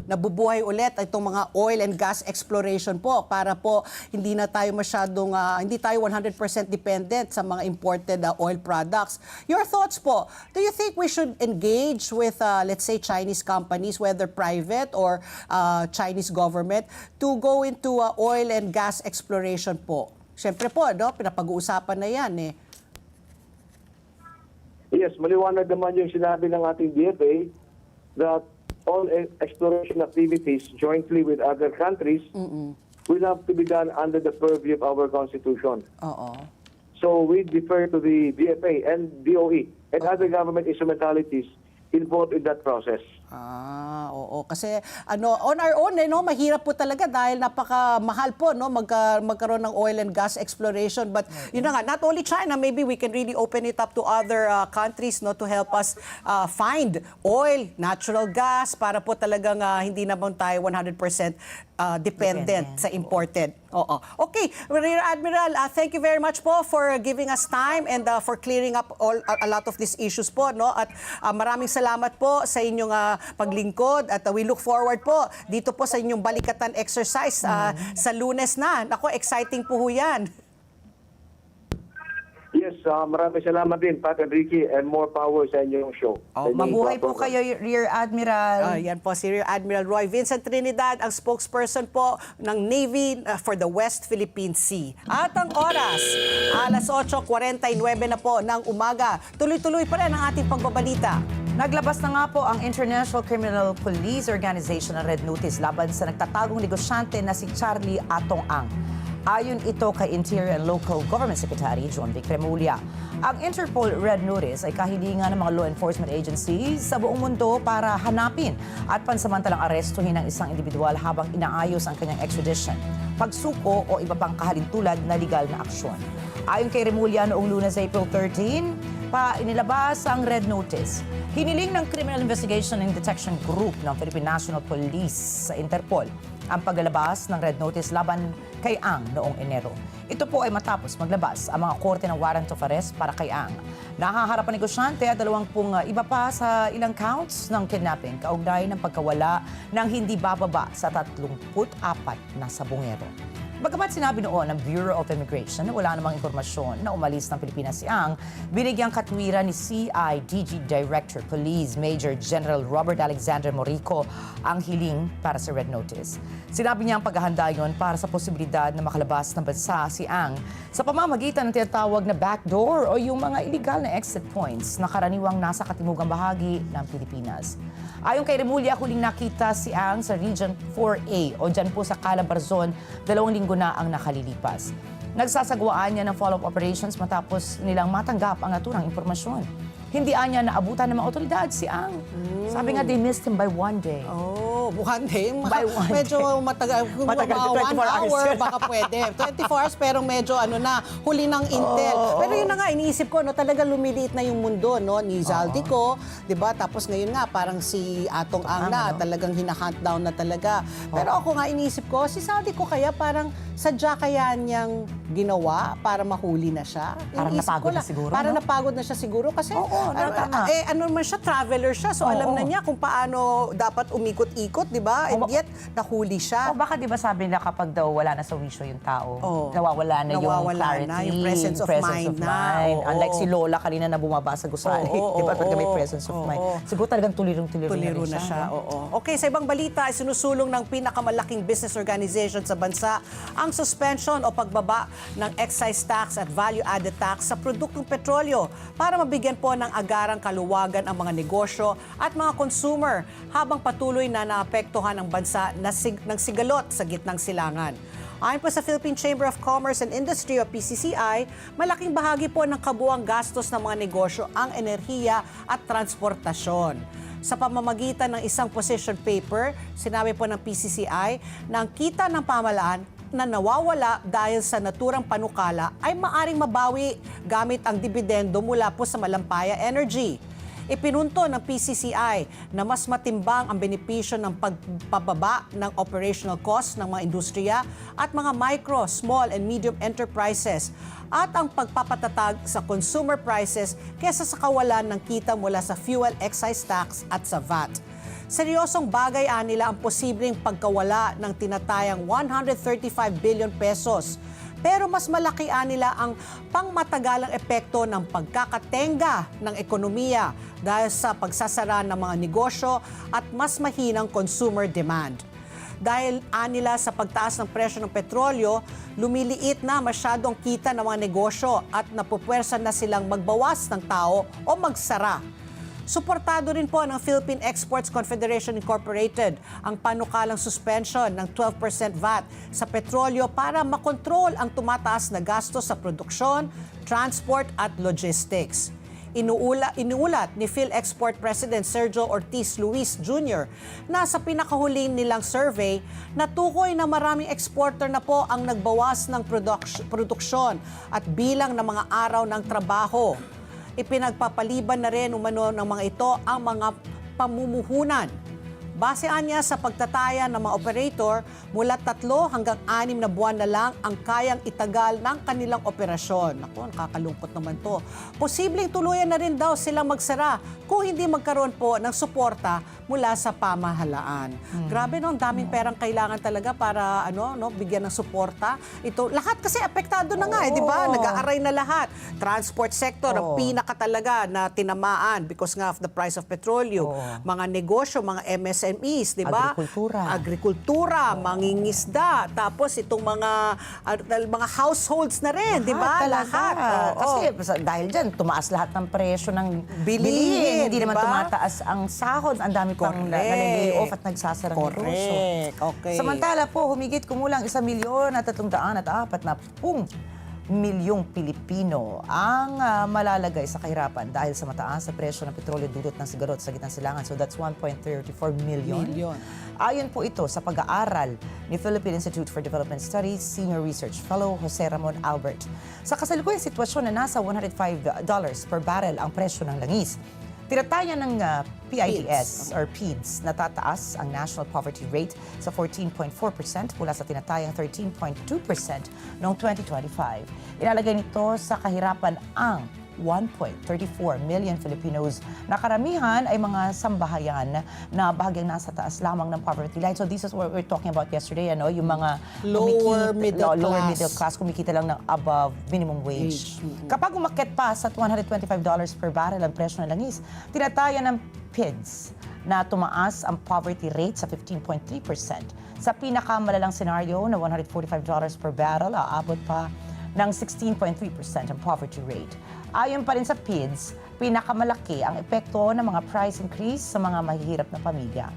nabubuhay ulit itong mga oil and gas exploration po para po hindi na tayo masyadong hindi tayo 100% dependent sa mga imported oil products. Your thoughts po, do you think we should engage with let's say Chinese companies, whether private or Chinese government, to go into oil and gas exploration po? Siyempre po, no, pinapag-uusapan na yan eh. Yes, maliwanag naman yung sinabi ng ating DFA that all exploration activities jointly with other countries will have to be done under the purview of our Constitution. Oo. So we defer to the DFA and DOE and other government instrumentalities involved in that process. Oo. Kasi on our own, no, mahirap po talaga dahil napakamahal po, no, magkaroon ng oil and gas exploration. But yun na nga, not only China, maybe we can really open it up to other countries, no, to help us find oil, natural gas, para po talagang hindi naman tayo 100% dependent sa imported. Oo. Okay, Rear Admiral, thank you very much po for giving us time and for clearing up a lot of these issues po, no? At maraming salamat po sa inyong paglingkod at we look forward po dito po sa inyong balikatan exercise sa Lunes na. Nako, exciting po yan. Yes, Yes, maraming salamat din, Pat and Ricky, and more power sa inyong show. Sa inyong Mabuhay po program. kayo, Rear Admiral. Yan po si Rear Admiral Roy Vincent Trinidad, ang spokesperson po ng Navy for the West Philippine Sea. At ang oras, alas 8:49 na po ng umaga. Tuloy-tuloy pa rin ang ating pagbabalita. Naglabas na nga po ang International Criminal Police Organization ng Red Notice laban sa nagtatagong negosyante na si Charlie Atong Ang. Ayon ito kay Interior and Local Government Secretary John Vic Remulla. Ang Interpol Red Notice ay kahilingan ng mga law enforcement agencies sa buong mundo para hanapin at pansamantalang arestuhin ng isang individual habang inaayos ang kanyang extradition, pagsuko o iba pang kahalintulad na legal na aksyon. Ayon kay Remulla, noong Lunes, April 13, inilabas ang Red Notice. Hiniling ng Criminal Investigation and Detection Group ng Philippine National Police sa Interpol ang paglalabas ng Red Notice laban kay Ang noong Enero. Ito po ay matapos maglabas ang mga korte ng warrant of arrest para kay Ang. Nahaharap ang negosyante at 20 iba pa sa ilang counts ng kidnapping kaugnay ng pagkawala ng hindi bababa sa 34 na sabungero. Bagamat sinabi noon ng Bureau of Immigration na wala namang impormasyon na umalis ng Pilipinas si Ang, binigyang katwiran ni CIDG Director Police Major General Robert Alexander Morico ang hiling para sa Red Notice. Sinabi niya ang paghahanda yon para sa posibilidad na makalabas ng bansa si Ang sa pamamagitan ng tinatawag na backdoor o yung mga illegal na exit points na karaniwang nasa katimugang bahagi ng Pilipinas. Ayon kay Remulla, huling nakita si Ang sa Region 4A o dyan po sa Calabarzon 2 linggo na ang nakalilipas. Nagsasagwaan niya ng follow-up operations matapos nilang matanggap ang naturang impormasyon. Hindi anya naabutan ng mga otoridad si Ang. Sabi nga, they missed him by 1 day. Oh, one day. By one Medyo matagal. Kung Matagal, mga 24 1 hours hour, yun. baka pwede. 24 hours, pero medyo na, huli ng intel. Pero yun na nga, iniisip ko, talaga lumiliit na yung mundo, ni Zaldico, di ba? Tapos ngayon nga, parang si Atong Ang na, talagang hinahunt down na talaga. Pero ako nga, iniisip ko, si Zaldico kaya parang sadya kaya niyang ginawa para mahuli na siya? Parang Iniisip napagod ko na lang. siguro, Parang no? napagod na siya siguro kasi tama. ano naman siya, traveler siya. So alam na niya kung paano dapat umikot-ikot, di ba? And yet, nahuli siya. O baka di ba sabi nila kapag daw wala na sa wisyo yung tao, Oo. nawawala na yung Nawawala clarity, na, yung presence of mind na. Oo. Unlike si Lola kanina na bumaba sa gusali. Oo, Di ba? Pagka may oo, presence of oo. mind. Siguro talagang tulirong-tuliro Tuliro na siya, oo. Okay, sa ibang balita, ay sinusulong ng pinakamalaking business organization sa bansa ang suspension o pagbaba ng excise tax at value-added tax sa produktong petrolyo para mabigyan po ng agarang kaluwagan ang mga negosyo at mga consumer habang patuloy na naapektuhan ang bansa ng sigalot sa gitnang silangan. Ayon po sa Philippine Chamber of Commerce and Industry o PCCI, malaking bahagi po ng kabuang gastos ng mga negosyo ang enerhiya at transportasyon. Sa pamamagitan ng isang position paper, sinabi po ng PCCI na ang kita ng pamahalaan na nawawala dahil sa naturang panukala ay maaring mabawi gamit ang dibidendo mula po sa Malampaya Energy. Ipinunto ng PCCI na mas matimbang ang benepisyo ng pagpababa ng operational cost ng mga industriya at mga micro, small and medium enterprises at ang pagpapatatag sa consumer prices kesa sa kawalan ng kita mula sa fuel excise tax at sa VAT. Seryosong bagay nila ang posibleng pagkawala ng tinatayang 135 billion pesos. Pero mas malaki nila ang pangmatagalang epekto ng pagkakatenga ng ekonomiya dahil sa pagsasara ng mga negosyo at mas mahinang consumer demand. Dahil nila sa pagtaas ng presyo ng petrolyo, lumiliit na masyadong kita ng mga negosyo at napupwersa na silang magbawas ng tao o magsara. Suportado rin po ng Philippine Exports Confederation Incorporated ang panukalang suspension ng 12% VAT sa petrolyo para makontrol ang tumataas na gastos sa produksyon, transport at logistics. Inuulat ni PhilExport President Sergio Ortiz Luis Jr. na sa pinakahuling nilang survey, natukoy na maraming exporter na po ang nagbawas ng produksyon at bilang ng mga araw ng trabaho. Ipinagpapaliban na rin umano ng mga ito ang mga pamumuhunan. Basean niya sa pagtataya ng mga operator, mula 3 hanggang 6 na buwan na lang ang kayang itagal ng kanilang operasyon. Naku, nakakalungkot naman to. Posibleng tuluyan na rin daw silang magsara kung hindi magkaroon po ng suporta mula sa pamahalaan. Grabe no, ang daming perang kailangan talaga para bigyan ng suporta. Ito, lahat kasi apektado na nga, di ba? Nag-aaray na lahat. Transport sector, ang pinaka talaga na tinamaan because nga of the price of petroleum. Mga negosyo, mga MSMEs, di ba? Agrikultura, mangingisda, tapos itong mga households na rin, di ba? Lahat. Kasi dahil dyan, tumaas lahat ng presyo ng bilihin. Hindi naman diba? tumataas ang sahod. Ang dami pang nalilay off at nagsasarang negosyo. Correct. Okay. Samantala po, humigit kumulang 1,340,000 Pilipino ang malalagay sa kahirapan dahil sa mataas sa presyo ng petrolyo dulot ng sigarot sa gitnang silangan. So that's 1.34 million. Ayon po ito sa pag-aaral ni Philippine Institute for Development Studies Senior Research Fellow Jose Ramon Albert. Sa kasalukuyang sitwasyon na nasa $105 per barrel ang presyo ng langis, tinataya ng PIDS or PIDS na tataas ang national poverty rate sa 14.4% mula sa tinatayang 13.2% noong 2025. Ilalagay nito sa kahirapan ang 1.34 million Filipinos na karamihan ay mga sambahayan na bahagyang nasa taas lamang ng poverty line. So this is what we're talking about yesterday, yung mga Lower middle class, kumikita lang ng above minimum wage. Kapag umakyat pa sa $225 per barrel ang presyo ng langis, tinataya ng PIDS na tumaas ang poverty rate sa 15.3%. Sa pinakamalalang senaryo na $145 per barrel, aabot pa ng 16.3% ang poverty rate. Ayon pa rin sa PIDS, pinakamalaki ang epekto ng mga price increase sa mga mahihirap na pamilya.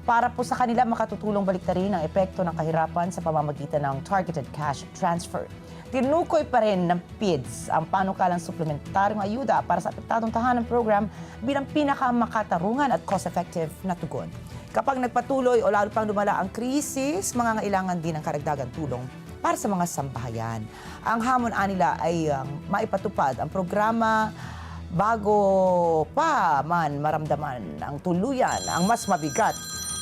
Para po sa kanila, makatutulong baliktarin ang epekto ng kahirapan sa pamamagitan ng targeted cash transfer. Tinukoy pa rin ng PIDS ang panukalang suplementaryong ayuda para sa apektadong tahanan program bilang pinakamakatarungan at cost-effective na tugon. Kapag nagpatuloy o lalo pang lumala ang krisis, mangangailangan din ng karagdagang tulong para sa mga sambahayan. Ang hamon nila ay maipatupad ang programa bago pa man maramdaman ang tuluyan ang mas mabigat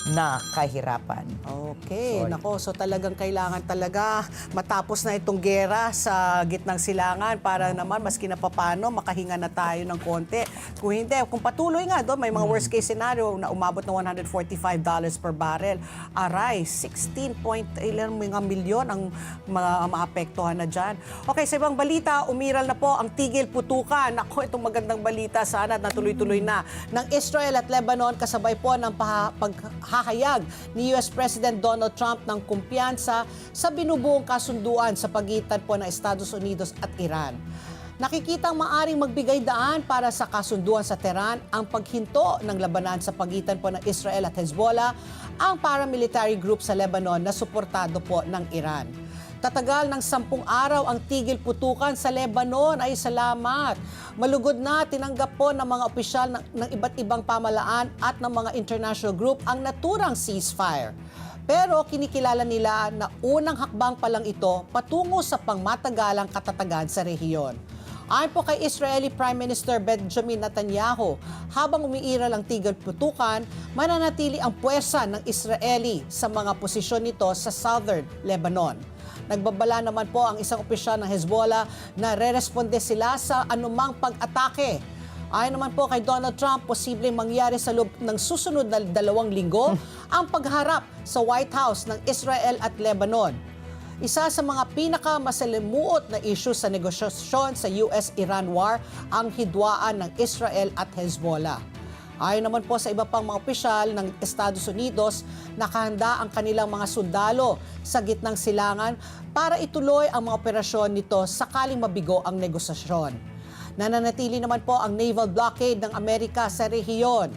na kahirapan. Okay, nako, so talagang kailangan talaga matapos na itong gera sa gitnang silangan para naman maski na papano makahinga na tayo ng konti. Kung hindi, kung patuloy nga doon, may mga worst case scenario na umabot na $145 per barrel. Aray, 16.1 milyon ang maapektuhan na dyan. Okay, sa ibang balita, umiral na po ang tigil putukan. Ako, itong magandang balita sana na tuloy-tuloy na ng Israel at Lebanon kasabay po ng paghahayag ni US President Donald Trump ng kumpiyansa sa binubuong kasunduan sa pagitan po ng Estados Unidos at Iran. Nakikitang maaring magbigay daan para sa kasunduan sa Tehran ang paghinto ng labanan sa pagitan po ng Israel at Hezbollah, ang paramilitary group sa Lebanon na suportado po ng Iran. Tatagal ng 10 araw ang tigil putukan sa Lebanon. Ay salamat. Malugod na tinanggap po ng mga opisyal ng iba't ibang pamalaan at ng mga international group ang naturang ceasefire. Pero kinikilala nila na unang hakbang pa lang ito patungo sa pangmatagalang katatagan sa rehiyon. Ayon po kay Israeli Prime Minister Benjamin Netanyahu, habang umiiral ang tigil putukan, mananatili ang puwersa ng Israeli sa mga posisyon nito sa southern Lebanon. Nagbabala naman po ang isang opisyal ng Hezbollah na re-responde sila sa anumang pag-atake. Ayon naman po kay Donald Trump, posibleng mangyari sa loob ng susunod na 2 linggo ang pagharap sa White House ng Israel at Lebanon. Isa sa mga pinakamasalimuot na issue sa negosasyon sa US-Iran war ang hidwaan ng Israel at Hezbollah. Ayon naman po sa iba pang mga opisyal ng Estados Unidos, nakahanda ang kanilang mga sundalo sa gitnang silangan para ituloy ang mga operasyon nito sakaling mabigo ang negosasyon. Nananatili naman po ang naval blockade ng Amerika sa rehiyon.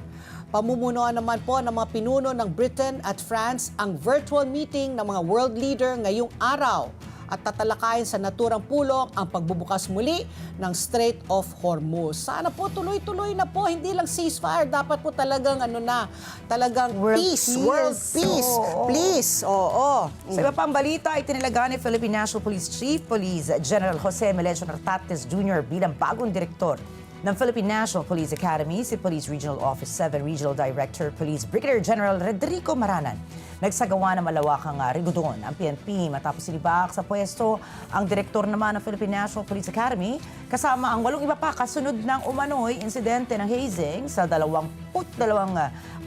Pamumunuan naman po ng mga pinuno ng Britain at France ang virtual meeting ng mga world leader ngayong araw at tatalakayin sa naturang pulong ang pagbubukas muli ng Strait of Hormuz. Sana po tuloy-tuloy na po, hindi lang ceasefire, dapat po talagang talagang World peace, peace. world peace. Oo. Please. Oo. Sa iba pang balita, itinalaga ni Philippine National Police Chief Police General Jose Melecho Nartates Jr. bilang bagong direktor ng Philippine National Police Academy si Police Regional Office 7 Regional Director Police Brigadier General Rodrigo Maranan. Nagsagawa ng malawakang rigudon ang PNP matapos silibak sa pwesto ang direktor naman ng Philippine National Police Academy kasama ang 8 iba pa kasunod ng umano'y insidente ng hazing sa 22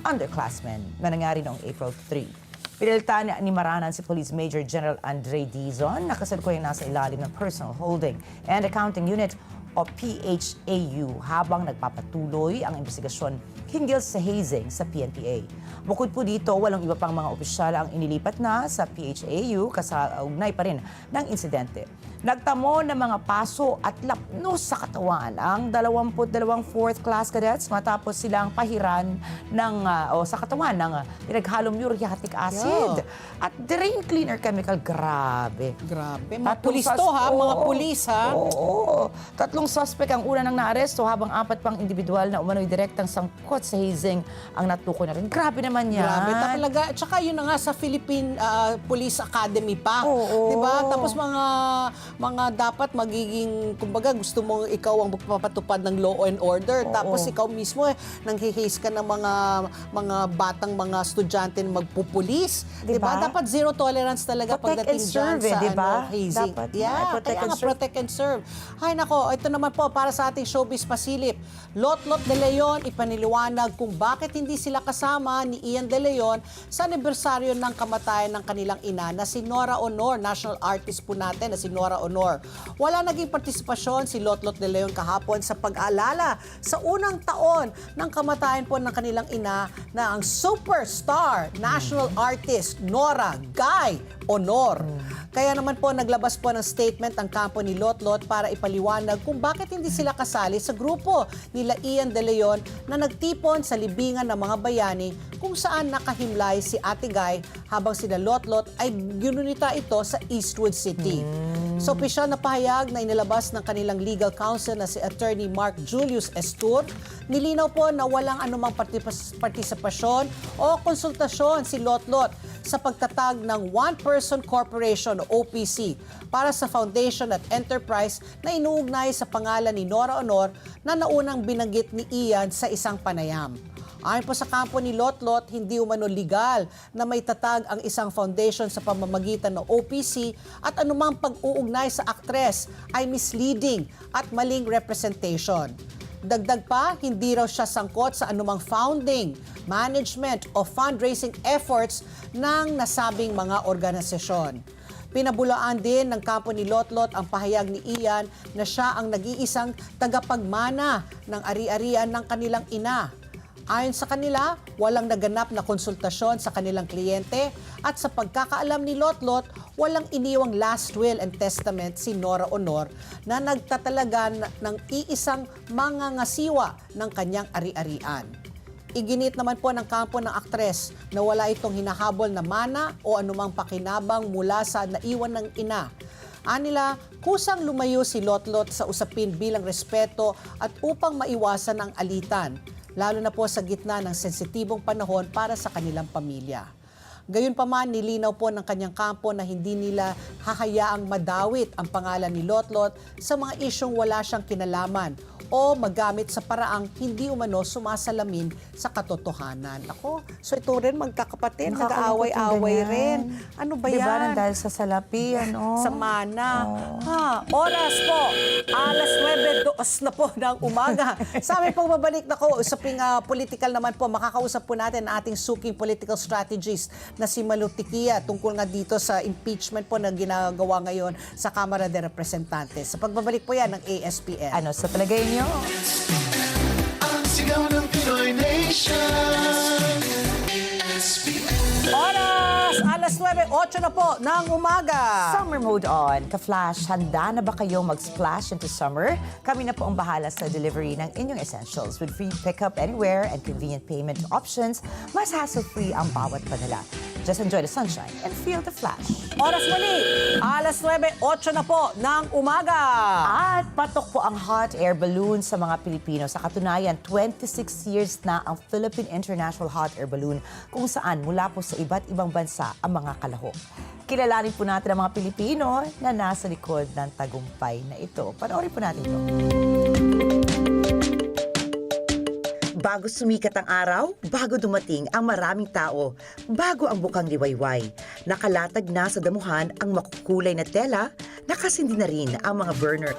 underclassmen na nangyari noong April 3. Pinalitan ni Maranan si Police Major General Andre Dizon na kasalukuyang nasa ilalim ng Personal Holding and Accounting Unit o PHAU habang nagpapatuloy ang investigasyon hinggil sa hazing sa PNPA. Bukod po dito, 8 iba pang mga opisyal ang inilipat na sa PHAU kasaugnay pa rin ng insidente. Nagtamo ng mga paso at lapnos sa katawan ang 22 4th class cadets matapos silang pahiran sa katawan ng pinaghalong uric acid at drain cleaner chemical. Grabe. Grabe. Mga pulis to ha, mga pulis ha. Oo. 3 suspect ang una nang naaresto habang 4 pang individual na umano'y direktang sangkot sa hazing ang natukoy na rin. Grabe naman yan. Grabe talaga. Tsaka yun na nga sa Philippine Police Academy pa. Oo. Diba? Tapos mga dapat magiging, kumbaga gusto mo ikaw ang magpapatupad ng law and order. Tapos ikaw mismo nanghihaze ka ng mga batang mga estudyante na magpupulis. Diba? Dapat zero tolerance talaga Protect pagdating and serve, dyan sa diba? hazing. Dapat, Kaya nga, protect and serve. Hay nako, ito naman po para sa ating showbiz pasilip. Lot-Lot de Leon ipaniliwanag kung bakit hindi sila kasama ni Ian de Leon sa anibersaryo ng kamatayan ng kanilang ina na si Nora Honor, national artist po natin na si Nora Honor. Wala naging partisipasyon si Lot-Lot de Leon kahapon sa pag-aalala sa unang taon ng kamatayan po ng kanilang ina na ang superstar national artist Nora Guy Honor. Kaya naman po naglabas po ng statement ang kampo ni Lot-Lot para ipaliwanag kung bakit hindi sila kasali sa grupo nila Ian de Leon na nagtipon sa libingan ng mga bayani kung saan nakahimlay si Ate Guy habang sila Lot-Lot ay ginunita ito sa Eastwood City. Sa opisyal na pahayag na inilabas ng kanilang legal counsel na si Attorney Mark Julius Estur, nilinaw po na walang anumang partisipasyon o konsultasyon si Lot-Lot sa pagtatag ng One Person Corporation o OPC para sa foundation at enterprise na inuugnay sa pangalan ni Nora Honor na naunang binanggit ni Ian sa isang panayam. Ayon po sa kampo ni Lot-Lot, hindi umano legal na may tatag ang isang foundation sa pamamagitan ng OPC at anumang pag-uugnay sa aktres ay misleading at maling representation. Dagdag pa, hindi raw siya sangkot sa anumang founding, management o fundraising efforts ng nasabing mga organisasyon. Pinabulaan din ng kampo ni Lot-Lot ang pahayag ni Ian na siya ang nag-iisang tagapagmana ng ari-arian ng kanilang ina. Ayon sa kanila, walang naganap na konsultasyon sa kanilang kliyente at sa pagkakaalam ni Lot-Lot, walang iniwang last will and testament si Nora Honor na nagtatalaga ng iisang mangangasiwa ng kanyang ari-arian. Iginit naman po ng kampo ng aktres na wala itong hinahabol na mana o anumang pakinabang mula sa naiwan ng ina. Anila, kusang lumayo si Lot-Lot sa usapin bilang respeto at upang maiwasan ang alitan, lalo na po sa gitna ng sensitibong panahon para sa kanilang pamilya. Gayunpaman, nilinaw po ng kanyang kampo na hindi nila hahayaang madawit ang pangalan ni Lot-Lot sa mga isyong wala siyang kinalaman o magamit sa paraang hindi umano sumasalamin sa katotohanan. Ako, so ito rin magkakapatid, nag-aaway-aaway rin. Ano ba yan? Diba nang dahil sa salapi, Sa mana. Oras po, 9:02 na po ng umaga. Sa aming pagbabalik na ko, usaping political naman po, makakausap po natin ang ating suking political strategist na si Malu Tiquia tungkol nga dito sa impeachment po na ginagawa ngayon sa Kamara de Representantes. Sa pagbabalik po yan ng ASPN. Ano sa palagay niyo? Ang sigaw ng Pinoy Nation. Oras! 9:08 na po ng umaga. Summer mode on. Ka-Flash, handa na ba kayong mag-splash into summer? Kami na po ang bahala sa delivery ng inyong essentials with free pickup anywhere and convenient payment options. Mas hassle-free ang bawat padala. Just enjoy the sunshine and feel the flash. Oras muli, 9:08 na po ng umaga. At patok po ang hot air balloon sa mga Pilipino. Sa katunayan, 26 years na ang Philippine International Hot Air Balloon kung saan mula po sa iba't ibang bansa ang mga kalahok. Kilalanin po natin ang mga Pilipino na nasa likod ng tagumpay na ito. Panoorin po natin ito. Bago sumikat ang araw, bago dumating ang maraming tao, bago ang bukang liwayway, nakalatag na sa damuhan ang makukulay na tela, nakasindi na rin ang mga burner.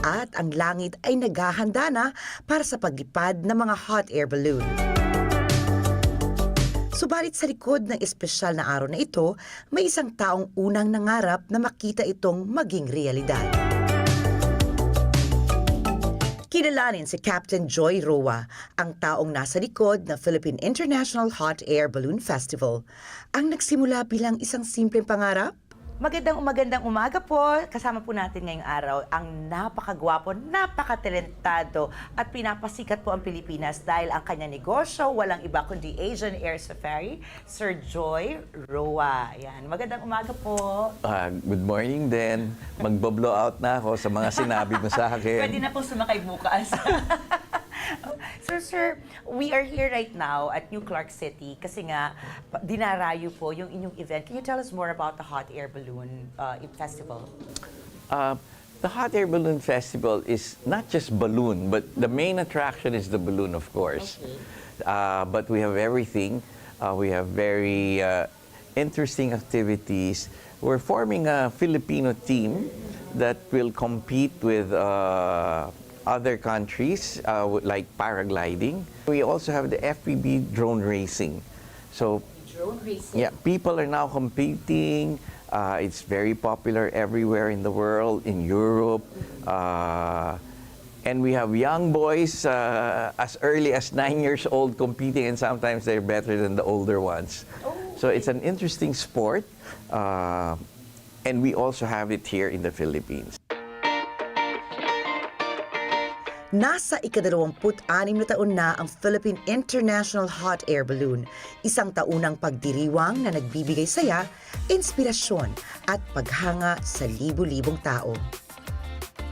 At ang langit ay naghahanda na para sa paglipad ng mga hot air balloon. Subalit sa likod ng espesyal na araw na ito, may isang taong unang nangarap na makita itong maging realidad. Kilalanin si Captain Joy Roa, ang taong nasa likod ng Philippine International Hot Air Balloon Festival. Ang nagsimula bilang isang simpleng pangarap. Magandang umaga po. Kasama po natin ngayong araw ang napakagwapo, napakatalentado at pinapasikat po ang Pilipinas dahil ang kanyang negosyo, walang iba kundi Asian Air Safari, Sir Joy Roa. Yan. Magandang umaga po. Good morning din. Magbo-blow out na ako sa mga sinabi mo sa akin. Pwede na pong sumakay bukas. Sir, we are here right now at New Clark City kasi nga dinarayo po yung inyong event. Can you tell us more about the Hot Air Balloon Festival? The Hot Air Balloon Festival is not just balloon, but the main attraction is the balloon, of course. Okay. But we have everything. We have very interesting activities. We're forming a Filipino team that will compete with other countries, like paragliding. We also have the FPB drone racing. So, Drone racing? yeah, people are now competing. It's very popular everywhere in the world, in Europe. And we have young boys as early as 9 years old competing, and sometimes they're better than the older ones. So it's an interesting sport. And we also have it here in the Philippines. Nasa ika-26 na taon na ang Philippine International Hot Air Balloon, isang taunang pagdiriwang na nagbibigay saya, inspirasyon at paghanga sa libu-libong tao.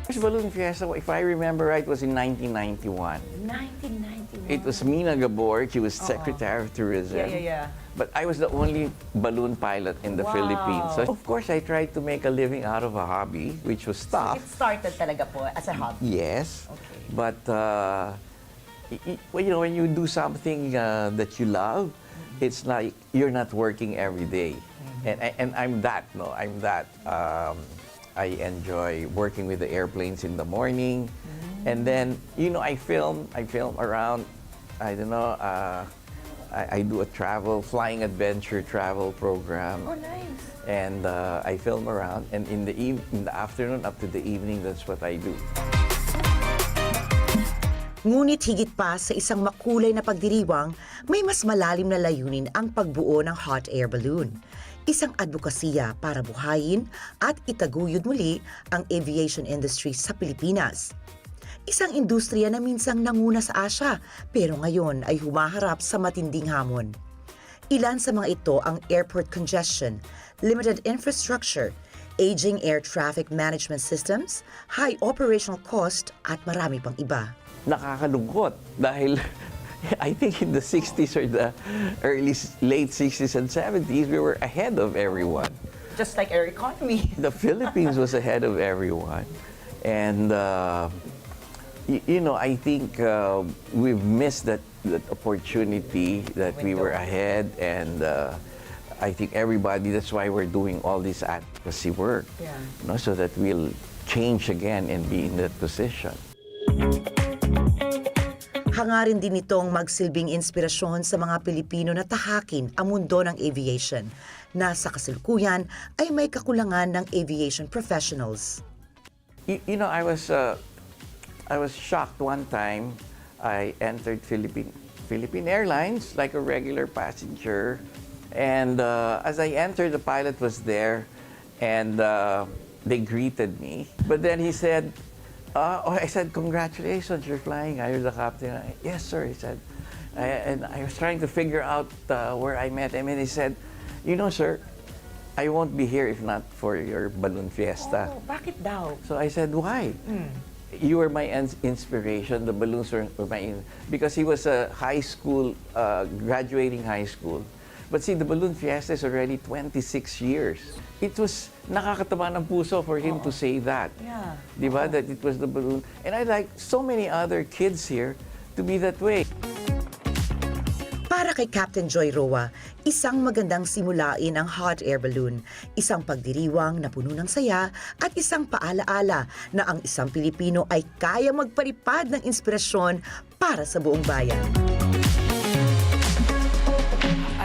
First Balloon Fiesta, if I remember right, was in 1991. 1991. It was Mina Gabor. She was Secretary of Tourism. Yeah. But I was the only balloon pilot in the Wow. Philippines. So of course, I tried to make a living out of a hobby, which was tough. It started talaga po as a hobby. Yes. Okay. But well, you know, when you do something that you love, it's like you're not working every day. And I'm that. No, I'm that. I enjoy working with the airplanes in the morning, and then I film around. I don't know. I do a flying adventure travel program. Oh, nice. And I film around, and in the afternoon up to the evening, that's what I do. Ngunit higit pa sa isang makulay na pagdiriwang, may mas malalim na layunin ang pagbuo ng hot air balloon. Isang advokasya para buhayin at itaguyod muli ang aviation industry sa Pilipinas. Isang industriya na minsang nanguna sa Asia, pero ngayon ay humaharap sa matinding hamon. Ilan sa mga ito ang airport congestion, limited infrastructure, aging air traffic management systems, high operational cost at marami pang iba. Nakakalungkot dahil I think in the 60s or the late 60s and 70s, we were ahead of everyone. Just like our economy. The Philippines was ahead of everyone. And, I think we've missed that opportunity that we were ahead. And I think that's why we're doing all this advocacy work. Yeah. So that we'll change again and be in that position. Hangarin din itong magsilbing inspirasyon sa mga Pilipino na tahakin ang mundo ng aviation na sa kasalukuyan ay may kakulangan ng aviation professionals. I was shocked one time. I entered Philippine Airlines like a regular passenger, and as I entered, the pilot was there, and they greeted me. But then he said, I said, "Congratulations, you're flying." I was the captain. Yes, sir, he said. And I was trying to figure out where I met him, and he said, "Sir, I won't be here if not for your balloon fiesta." Oh, bakit daw? So I said, "Why?" You were my inspiration. The balloons were because he was a high school, graduating high school, But see, the Balloon Fiesta is already 26 years. It was nakakataba ng puso for him to say that. Yeah. Di ba? That it was the balloon. And I like so many other kids here to be that way. Para kay Captain Joy Roa, isang magandang simulain ang hot air balloon, isang pagdiriwang na puno ng saya at isang paalaala na ang isang Pilipino ay kaya magparipad ng inspirasyon para sa buong bayan.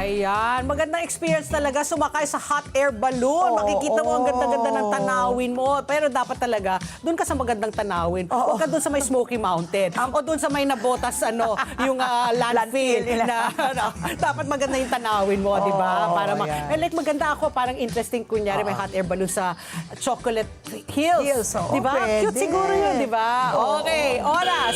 Ayan, magandang experience talaga sumakay sa hot air balloon. Makikita mo ang ganda-ganda ng tanawin mo. Pero dapat talaga, doon ka sa magandang tanawin. Huwag ka doon sa may Smoky Mountain. O doon sa may nabotas, yung landfill. Dapat maganda yung tanawin mo, di ba? Para like maganda ako, parang interesting kunyari may hot air balloon sa Chocolate Hills. Di ba? Cute siguro yun, di ba? Okay, oras.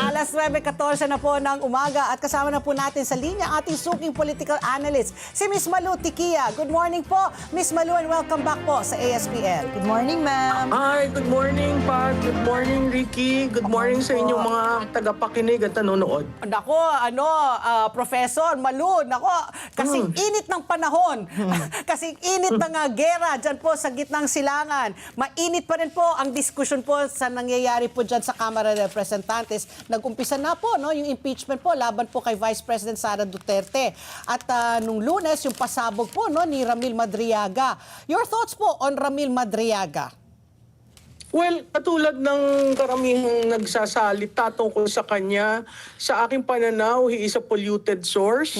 Alas 9:14 na po ng umaga at kasama na po natin sa linya ating suking political analyst, si Miss Malu Tikia. Good morning po, Miss Malu, and welcome back po sa ASPN. Good morning, ma'am. Hi, good morning, Pat. Good morning, Ricky. Good morning sa inyong mga tagapakinig at nanonood. Nako, Professor Malu, nako, kasing init ng panahon, kasing init ng gera dyan po sa gitnang silangan. Mainit pa rin po ang diskusyon po sa nangyayari po dyan sa Kamara de Representantes. Nag-umpisa na po yung impeachment po laban po kay Vice President Sara Duterte. At nung Lunes, yung pasabog po ni Ramil Madriaga. Your thoughts po on Ramil Madriaga? Well, katulad ng karamihang nagsasalita tungkol sa kanya, sa aking pananaw, he is a polluted source.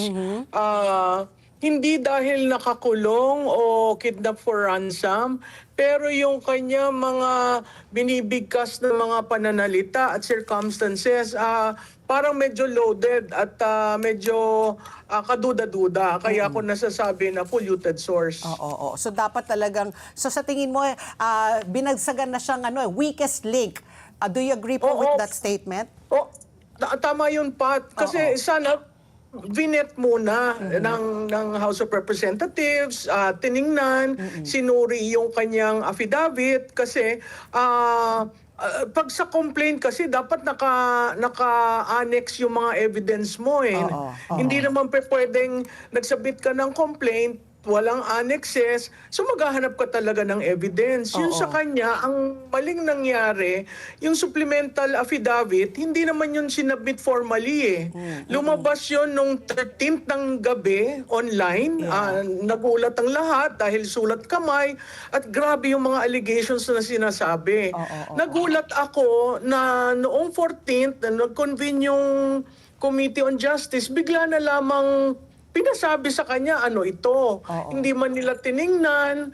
Hindi dahil nakakulong o kidnap for ransom, pero yung kanya mga binibigkas na mga pananalita at circumstances, parang medyo loaded at medyo kaduda-duda. Kaya ako nasasabi na polluted source. Oo. So dapat talagang, so sa tingin mo, binagsagan na siyang weakest link. Do you agree po with that statement? Tama yun, Pat. Kasi sana vinet muna ng House of Representatives, tiningnan, sinuri yung kanyang affidavit kasi pag sa complaint kasi dapat naka-annex yung mga evidence mo eh. Hindi naman pwedeng nagsabit ka ng complaint, walang annexes, so maghahanap ka talaga ng evidence. Yun sa kanya, ang maling nangyari, yung supplemental affidavit, hindi naman yun sinabit formally eh. Lumabas yun nung 13th ng gabi, online. Nagulat ang lahat dahil sulat kamay at grabe yung mga allegations na sinasabi. Nagulat ako na noong 14th, na nag-convene yung Committee on Justice, bigla na lamang pinasabi sa kanya, ito. Hindi man nila tiningnan.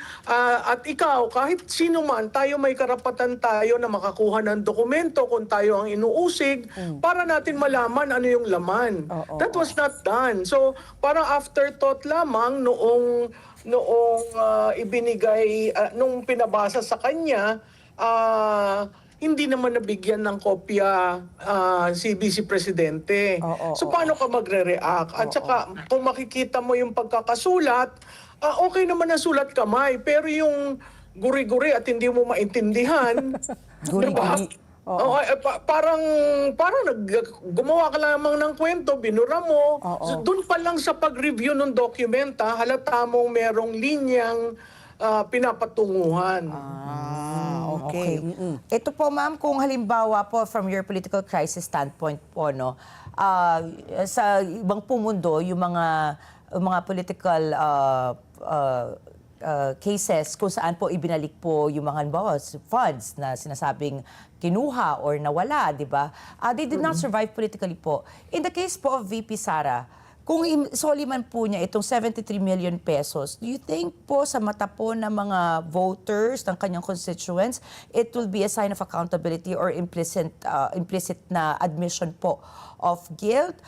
At ikaw, kahit sino man, tayo may karapatan tayo na makakuha ng dokumento kung tayo ang inuusig para natin malaman ano yung laman. That was not done. So, parang afterthought lamang noong ibinigay, nung pinabasa sa kanya, hindi naman nabigyan ng kopya si Vice Presidente. So paano ka magre-react? At saka kung makikita mo yung pagkakasulat, okay naman ang sulat kamay, pero yung guri-guri at hindi mo maintindihan, diba? Parang gumawa ka lamang ng kwento, binura mo. So, doon pa lang sa pag-review ng document, halata mong merong linyang pinapatunguhan. Okay. Ito po, ma'am, kung halimbawa po from your political crisis standpoint po, sa ibang pumundo, yung mga political cases kung saan po ibinalik po yung mga halimbawa funds na sinasabing kinuha or nawala, di ba? They did not survive politically po. In the case po of VP Sara, kung isoli man po niya itong 73 million pesos, do you think po sa mata po ng mga voters, ng kanyang constituents, it will be a sign of accountability or implicit na admission po of guilt?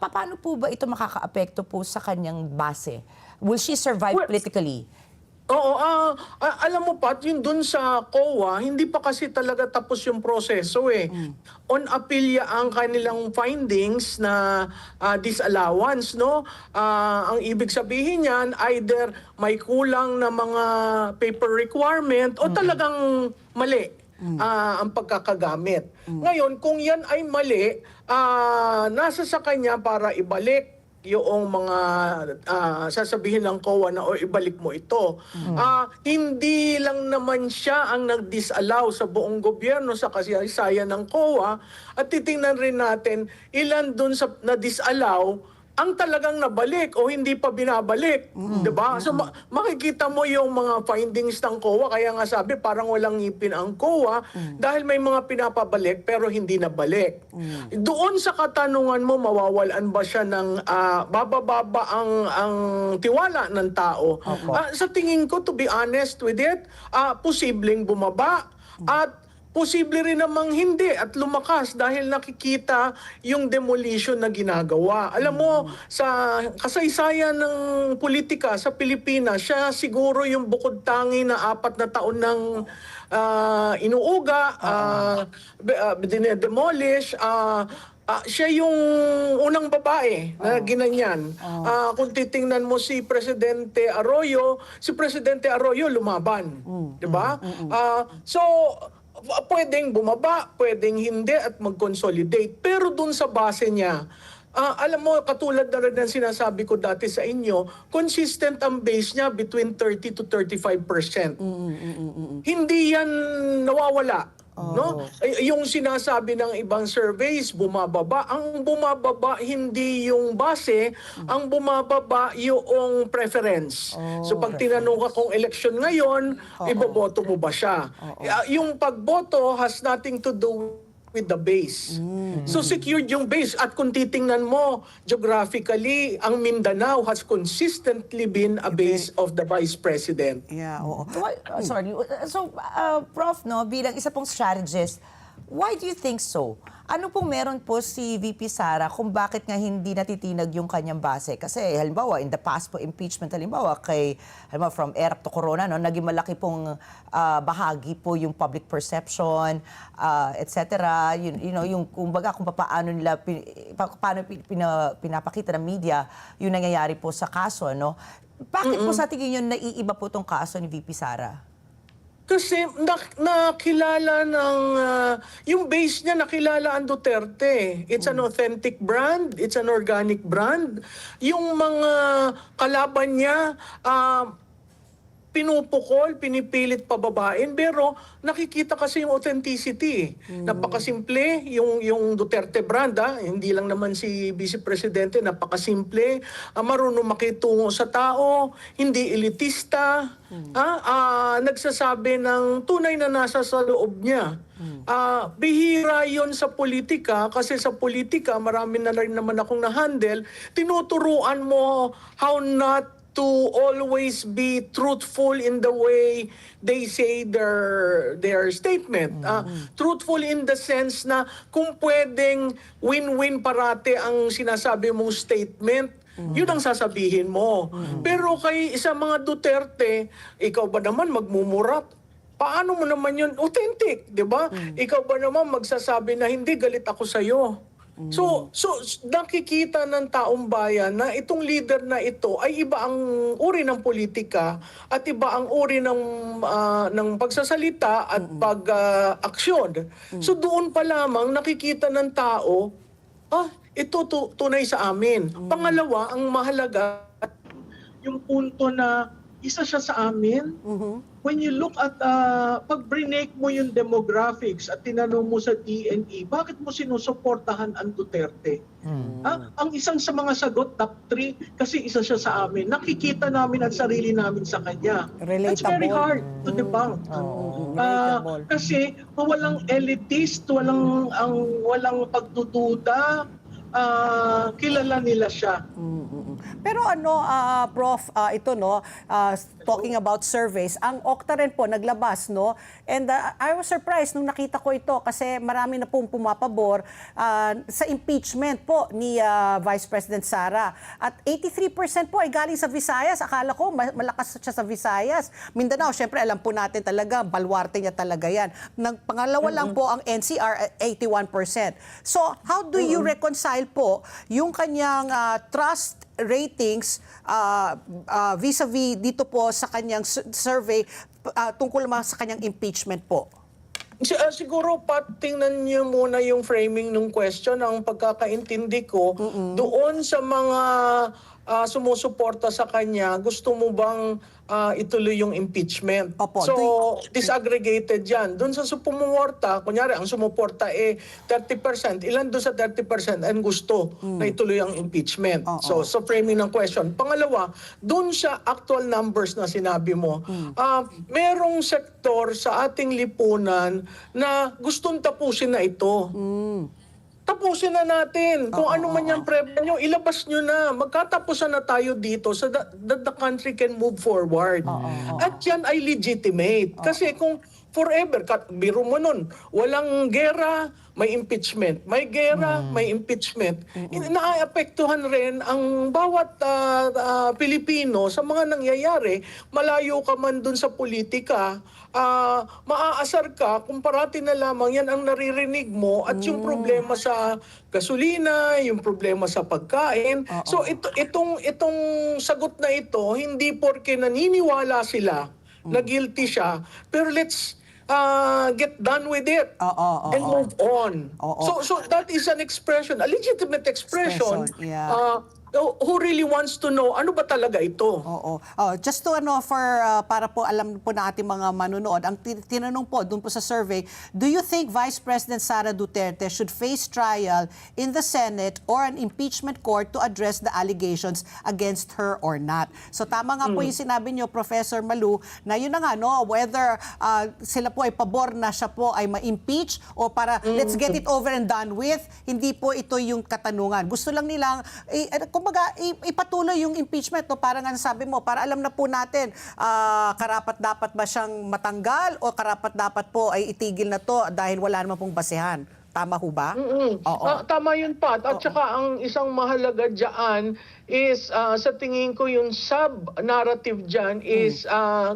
Paano po ba ito makakaapekto po sa kanyang base? Will she survive politically? Oo, alam mo Pat, yun dun sa COA, hindi pa kasi talaga tapos yung proseso eh. On appeal ang kanilang findings na disallowance, no? Ang ibig sabihin niyan, either may kulang na mga paper requirement o talagang mali ang pagkakagamit. Ngayon, kung yan ay mali, nasa sa kanya para ibalik yung mga sasabihin ng COA na o ibalik mo ito. Hindi lang naman siya ang nag-disallow sa buong gobyerno sa kasaysayan ng COA, at titingnan rin natin ilan dun sa na-disallow ang talagang nabalik o hindi pa binabalik, 'di ba? So makikita mo yung mga findings ng COA, kaya nga sabi parang walang ngipin ang COA dahil may mga pinapabalik pero hindi nabalik. Doon sa katanungan mo, mawawalan ba siya ng bababa ang tiwala ng tao? Sa tingin ko, to be honest with it, posibleng bumaba at posible rin namang hindi at lumakas dahil nakikita yung demolition na ginagawa. Alam mo, sa kasaysayan ng politika sa Pilipinas, siya siguro yung bukod tangi na 4 na taon ng inuuga, dinedemolish, siya yung unang babae na ginanyan. Kung titingnan mo si Presidente Arroyo lumaban. 'Di ba? So, pwedeng bumaba, pwedeng hindi at mag-consolidate. Pero dun sa base niya, alam mo, katulad na rin ng sinasabi ko dati sa inyo, consistent ang base niya between 30 to 35%. Hindi yan nawawala. No? Yung sinasabi ng ibang surveys, bumababa. Ang bumababa, hindi yung base, ang bumababa yung preference. So pag tinanong ka kung election ngayon, iboboto mo ba siya? Yung pagboto has nothing to do with the base. So secured yung base. At kung titingnan mo, geographically, ang Mindanao has consistently been a base of the Vice President. Yeah, oo. Sorry. So, Prof, no, bilang isa pong strategist, why do you think so? Ano pong meron po si VP Sara kung bakit nga hindi natitinag yung kanyang base? Kasi halimbawa, in the past po, impeachment, halimbawa, from ERP to Corona, no, naging malaki pong bahagi po yung public perception, etc. Yung kumbaga kung paano nila pinapakita ng media yung nangyayari po sa kaso, no? Bakit po sa tingin nyo naiiba po tong kaso ni VP Sara? Kasi nakilala ng, yung base niya nakilala ang Duterte. It's an authentic brand, it's an organic brand. Yung mga kalaban niya, pinupukol, pinipilit pababain, pero nakikita kasi yung authenticity. Napakasimple, yung Duterte brand, hindi lang naman si Vice Presidente, napakasimple, marunong makitungo sa tao, hindi elitista, nagsasabi ng tunay na nasa sa loob niya. Bihira yon sa politika, kasi sa politika, marami na rin naman akong na-handle, tinuturuan mo how not to always be truthful in the way they say their statement. Truthful in the sense na kung pwedeng win-win parate ang sinasabi mong statement, yun ang sasabihin mo. Pero kay isa mga Duterte, ikaw ba naman magmumura? Paano mo naman yun? Authentic, di ba? Ikaw ba naman magsasabi na hindi, galit ako sa'yo? So nakikita ng taong bayan na itong leader na ito ay iba ang uri ng politika at iba ang uri ng pagsasalita at pag-aksyon. So doon pa lamang nakikita ng tao, ito tunay sa amin. Pangalawa, ang mahalaga, yung punto na isa siya sa amin. When you look at, pag brinake mo yung demographics at tinanong mo sa DNE, bakit mo sinusuportahan ang Duterte? Ang isang sa mga sagot, top 3, kasi isa siya sa amin. Nakikita namin ang sarili namin sa kanya. That's very hard to debunk. Kasi walang elitist, walang pagdududa, kilala nila siya. Pero Prof, ito no, talking about surveys, ang Okta rin po naglabas, no? And I was surprised nung nakita ko ito kasi marami na pong pumapabor sa impeachment po ni Vice President Sara. At 83% po ay galing sa Visayas. Akala ko malakas siya sa Visayas. Mindanao, syempre alam po natin talaga, balwarte niya talaga yan. Pangalawa lang po ang NCR, 81%. So, how do you reconcile po yung kanyang trust ratings vis-a-vis dito po sa kanyang survey tungkol naman sa kanyang impeachment po? Siguro, tingnan niyo muna yung framing ng question. Ang pagkakaintindi ko, doon sa mga sumusuporta sa kanya, gusto mo bang ituloy yung impeachment? Opo. So, disaggregated yan. Doon sa sumuporta, kunyari, ang sumuporta 30%. Ilan doon sa 30% ang gusto na ituloy ang impeachment? So, framing ng question. Pangalawa, doon sa actual numbers na sinabi mo, merong sektor sa ating lipunan na gustong tapusin na ito. Tapusin na natin. Kung ano man yung preba nyo, ilabas nyo na. Magkatapusan na tayo dito so that the country can move forward. At yan ay legitimate. Kasi kung forever, biro mo nun, walang gera, may impeachment. May gera, may impeachment. Naaapektuhan rin ang bawat Pilipino sa mga nangyayari. Malayo ka man dun sa politika, maaasar ka kung parati na lamang yan ang naririnig mo at yung problema sa gasolina, yung problema sa pagkain. So itong sagot na ito, hindi porke naniniwala sila na guilty siya, pero let's get done with it and move on. So that is an expression, a legitimate expression. Yeah. Who really wants to know ano ba talaga ito? Just to para po alam po na ating mga manunood, ang tinanong po doon po sa survey, do you think Vice President Sara Duterte should face trial in the Senate or an impeachment court to address the allegations against her or not? So tama nga po yung sinabi niyo, Professor Malu, na yun na nga, no, whether sila po ay pabor na siya po ay ma-impeach o para let's get it over and done with, hindi po ito yung katanungan. Gusto lang nilang kumbaga, ipatuloy yung impeachment, no? Parang ang sabi mo, para alam na po natin, karapat-dapat ba siyang matanggal o karapat-dapat po ay itigil na to dahil wala naman pong basehan. Tama ho ba? Tama yun, Pat. At saka ang isang mahalaga dyan is, sa tingin ko yung sub-narrative dyan is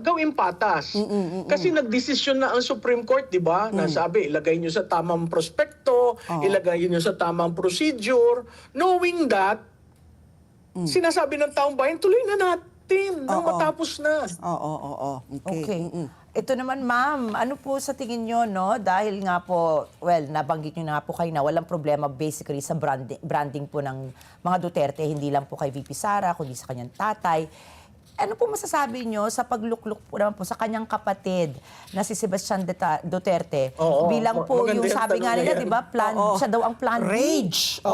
gawin patas. Kasi nagdesisyon na ang Supreme Court, di ba? Nasabi, ilagay nyo sa tamang prospekto, ilagay nyo sa tamang procedure, knowing that, sinasabi ng taong bayan, tuloy na natin nang matapos na. Okay. Ito naman, ma'am, ano po sa tingin nyo, no? Dahil nga po, nabanggit nyo na nga po kayo na walang problema basically sa branding po ng mga Duterte, hindi lang po kay VP Sara, kundi sa kanyang tatay. Ano po masasabi nyo sa paglukluk po naman po sa kanyang kapatid na si Sebastian Duterte? Bilang po yung sabi nga nila, di ba, siya daw ang Plan B. Rage.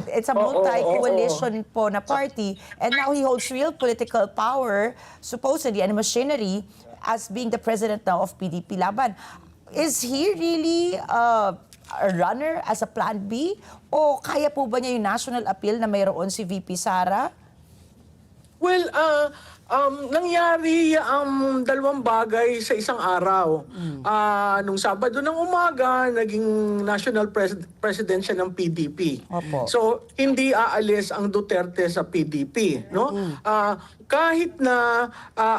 It's a multi-coalition po na party. And now he holds real political power, supposedly, and machinery as being the president now of PDP Laban. Is he really a runner as a Plan B? O kaya po ba niya yung national appeal na mayroon si VP Sara? Well, nangyari ang dalawang bagay sa isang araw. Nung Sabado ng umaga, naging national president siya ng PDP. So, hindi aalis ang Duterte sa PDP. No? Kahit na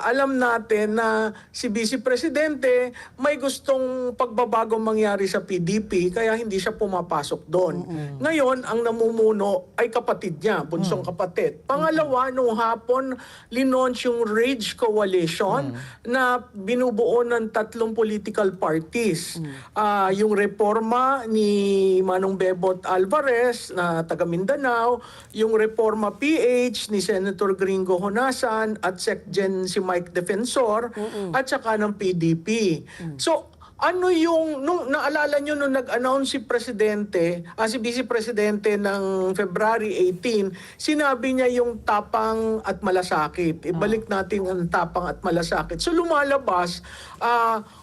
alam natin na si Vice Presidente may gustong pagbabagong mangyari sa PDP, kaya hindi siya pumapasok doon. Ngayon, ang namumuno ay kapatid niya, bunsong kapatid. Pangalawa, nung hapon, linonch yung Rage Coalition na binubuo ng 3 political parties. Yung Reforma ni Manong Bebot Alvarez na taga Mindanao, yung Reforma PH ni Senator Gringo Honasan at SecGen si Mike Defensor at saka ng PDP. So, ano yung, nung naalala nyo nung nag-announce si Presidente, si Vice Presidente ng February 18, sinabi niya yung tapang at malasakit. Ibalik natin ang tapang at malasakit. So lumalabas,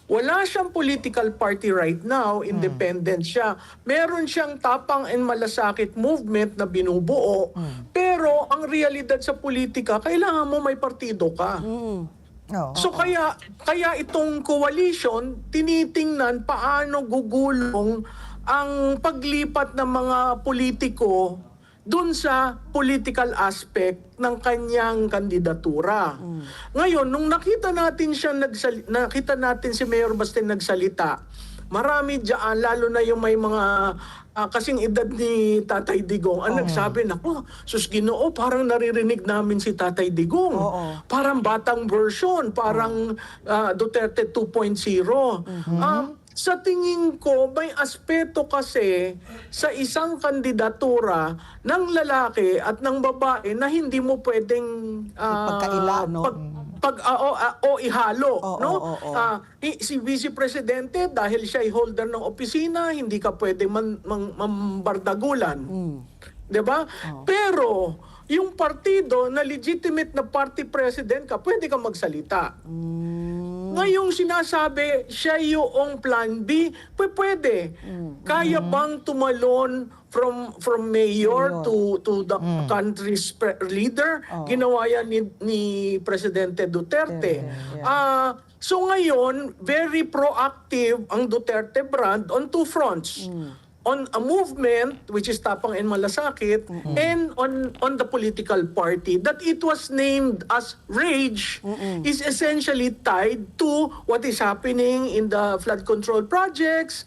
wala siyang political party right now, independent siya. Meron siyang tapang and malasakit movement na binubuo, pero ang realidad sa politika, kailangan mo may partido ka. So kaya itong coalition, tinitingnan paano gugulong ang paglipat ng mga politiko dun sa political aspect ng kanyang kandidatura. Ngayon, nung nakita natin si Mayor Basten nagsalita, marami diyan, lalo na yung may mga kasing edad ni Tatay Digong, ang nagsabi, naku, sus Ginoo, parang naririnig namin si Tatay Digong. Parang batang version, parang Duterte 2.0. sa tingin ko, may aspeto kasi sa isang kandidatura ng lalaki at ng babae na hindi mo pwedeng Ipagkaila, no? ihalo, Oo, no? oo, oo. Si Vice Presidente, dahil siya ay holder ng opisina, hindi ka pwedeng mambardagulan. 'Di ba? Pero yung partido na legitimate na party president ka, pwede ka magsalita. Ngayong sinasabi, siya yung plan B, pwede. Kaya bang tumalon from mayor to the country's leader? Ginawa yan ni Presidente Duterte. So ngayon, very proactive ang Duterte brand on two fronts. On a movement, which is Tapang and Malasakit, and on the political party, that it was named as Rage is essentially tied to what is happening in the flood control projects,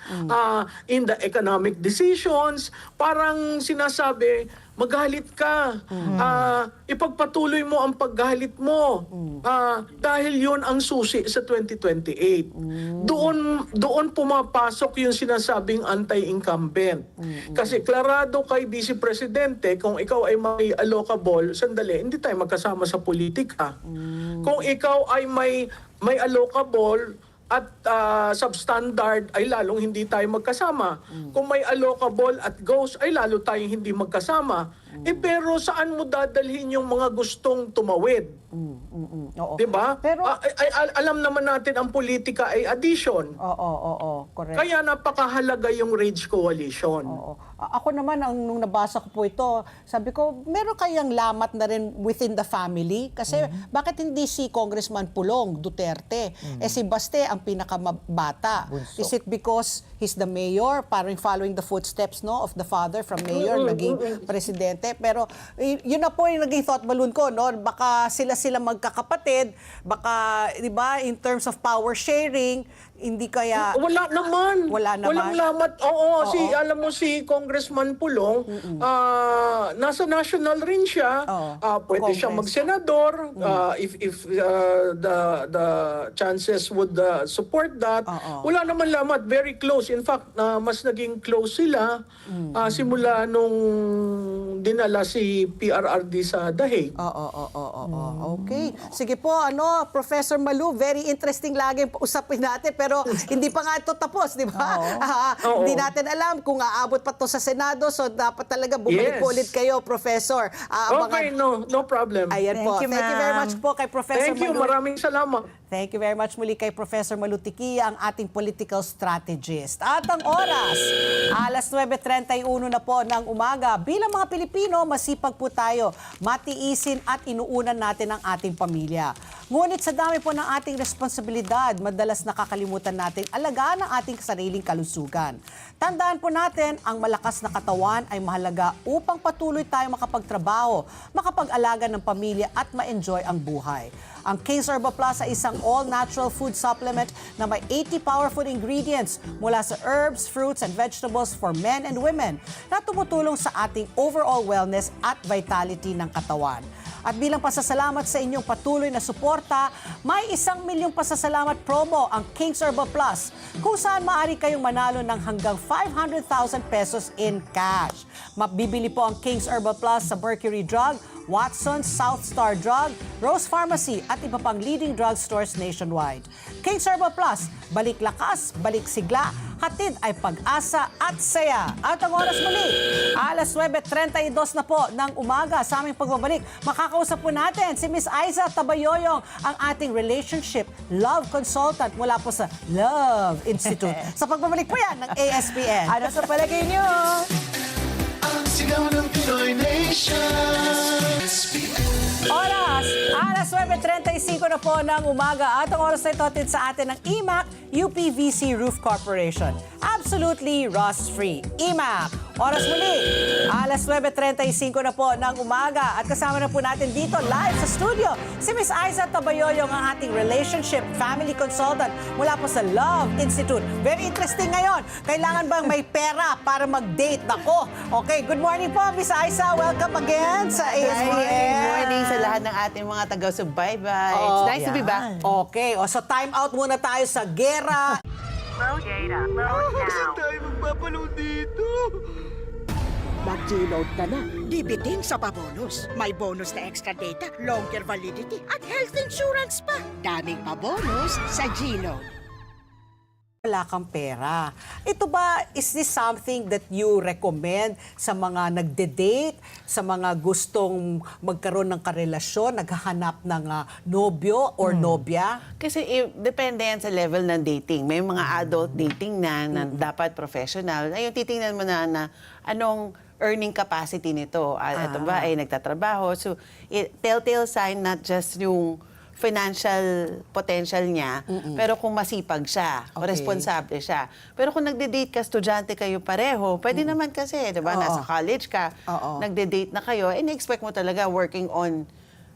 in the economic decisions. Parang sinasabi, magalit ka, ipagpatuloy mo ang paggalit mo, dahil yun ang susi sa 2028. Doon pumapasok yung sinasabing anti-incumbent. Kasi klarado kay Vice Presidente, kung ikaw ay may allocable, sandali, hindi tayo magkasama sa politika. Kung ikaw ay may allocable at substandard, ay lalong hindi tayo magkasama. Kung may allocable at ghost, ay lalo tayong hindi magkasama. Pero saan mo dadalhin yung mga gustong tumawid? Oo. Diba? Pero- Alam naman natin ang politika ay addition. Oo, correct. Kaya napakahalaga yung Rage Coalition. Oo. Ako naman, nung nabasa ko po ito, sabi ko, meron kayang lamat na rin within the family? Kasi bakit hindi si Congressman Pulong Duterte? Si Baste ang pinakamabata. Is it because he's the mayor, parang following the footsteps of the father from mayor, naging presidente? Pero yun na po yung naging thought balloon ko, no? Baka sila magkakapatid, baka, di ba, in terms of power sharing, hindi kaya... Wala naman. Wala naman. Walang lamat. Oo. Alam mo si Congressman Pulong, nasa national rin siya. Pwede Congress. siya magsenador if the chances would support that. Wala naman lamat. Very close. In fact, mas naging close sila simula nung dinala si PRRD sa Dahig. Okay. Sige po, Professor Malu, very interesting lagi usapin natin, pero hindi pa nga ito tapos, di ba? Hindi natin alam kung aabot pa to sa Senado, so dapat talaga bumalik Yes. po ulit kayo, Professor. Okay, no problem. Ayan po. Thank you, Thank you very ma'am. much po kay Professor Thank you. Malu. Maraming salamat. Thank you very much muli kay Professor Malu Tiquia, ang ating political strategist. At ang oras, alas 9:31 na po ng umaga. Bilang mga Pilipino, masipag po tayo, matiisin at inuunan natin ang ating pamilya. Ngunit sa dami po ng ating responsibilidad, madalas nakakalimutan natin alagaan ang ating sariling kalusugan. Tandaan po natin, ang malakas na katawan ay mahalaga upang patuloy tayo makapagtrabaho, makapag-alaga ng pamilya at ma-enjoy ang buhay. Ang King's Herbal Plus ay isang all-natural food supplement na may 80 powerful ingredients mula sa herbs, fruits, and vegetables for men and women na tumutulong sa ating overall wellness at vitality ng katawan. At bilang pasasalamat sa inyong patuloy na suporta, may 1 milyong pasasalamat promo ang King's Herbal Plus, kung saan maaari kayong manalo ng hanggang 500,000 pesos in cash. Mabibili po ang King's Herbal Plus sa Mercury Drug, Watson's, South Star Drug, Rose Pharmacy at iba pang leading drugstores nationwide. King's Herbal Plus, balik lakas, balik sigla, hatid ay pag-asa at saya. At ang oras muli, alas 9:32 na po ng umaga sa aming pagbabalik. Makakausap po natin si Miss Aiza Tabayoyong, ang ating relationship love consultant mula po sa Love Institute. Sa pagbabalik po yan ng ASPN. Ano sa palagay niyo? Ang sigaw ng Pinoy Nation. Oras, alas 9:35 na po ng umaga at ang oras na ito hatid sa atin ng IMAC UPVC Roof Corporation. Absolutely rust-free. IMAC, oras muli, alas 9:35 na po ng umaga at kasama na po natin dito live sa studio si Miss Aiza Tabayoyong, ang ating relationship family consultant mula po sa Love Institute. Very interesting ngayon. Kailangan bang may pera para mag-date? Nako. Okay, good morning po Miss Aiza. Welcome again sa ASPN. Good morning sa lahat ng ating mga taga-subaybay. It's nice to be back. Okay, so time out muna tayo sa gera. Low data. Low now. Mag-G-Load ka na. Dibitin sa Pabonus. May bonus na extra data, longer validity, at health insurance pa. Daming pabonus sa G-Load. Wala kang pera. Ito ba, is this something that you recommend sa mga nagde-date, sa mga gustong magkaroon ng karelasyon, naghahanap ng nobyo or nobya? Kasi depende yan sa level ng dating. May mga adult dating na dapat professional. Ayun, titingnan mo na anong earning capacity nito. Ito ba ay nagtatrabaho? So, telltale sign not just yung financial potential niya, pero kung masipag siya, o responsable siya. Pero kung nagde-date ka, estudyante kayo pareho, pwede naman kasi, di ba? Nasa college ka, nagde-date na kayo, in-expect mo talaga working on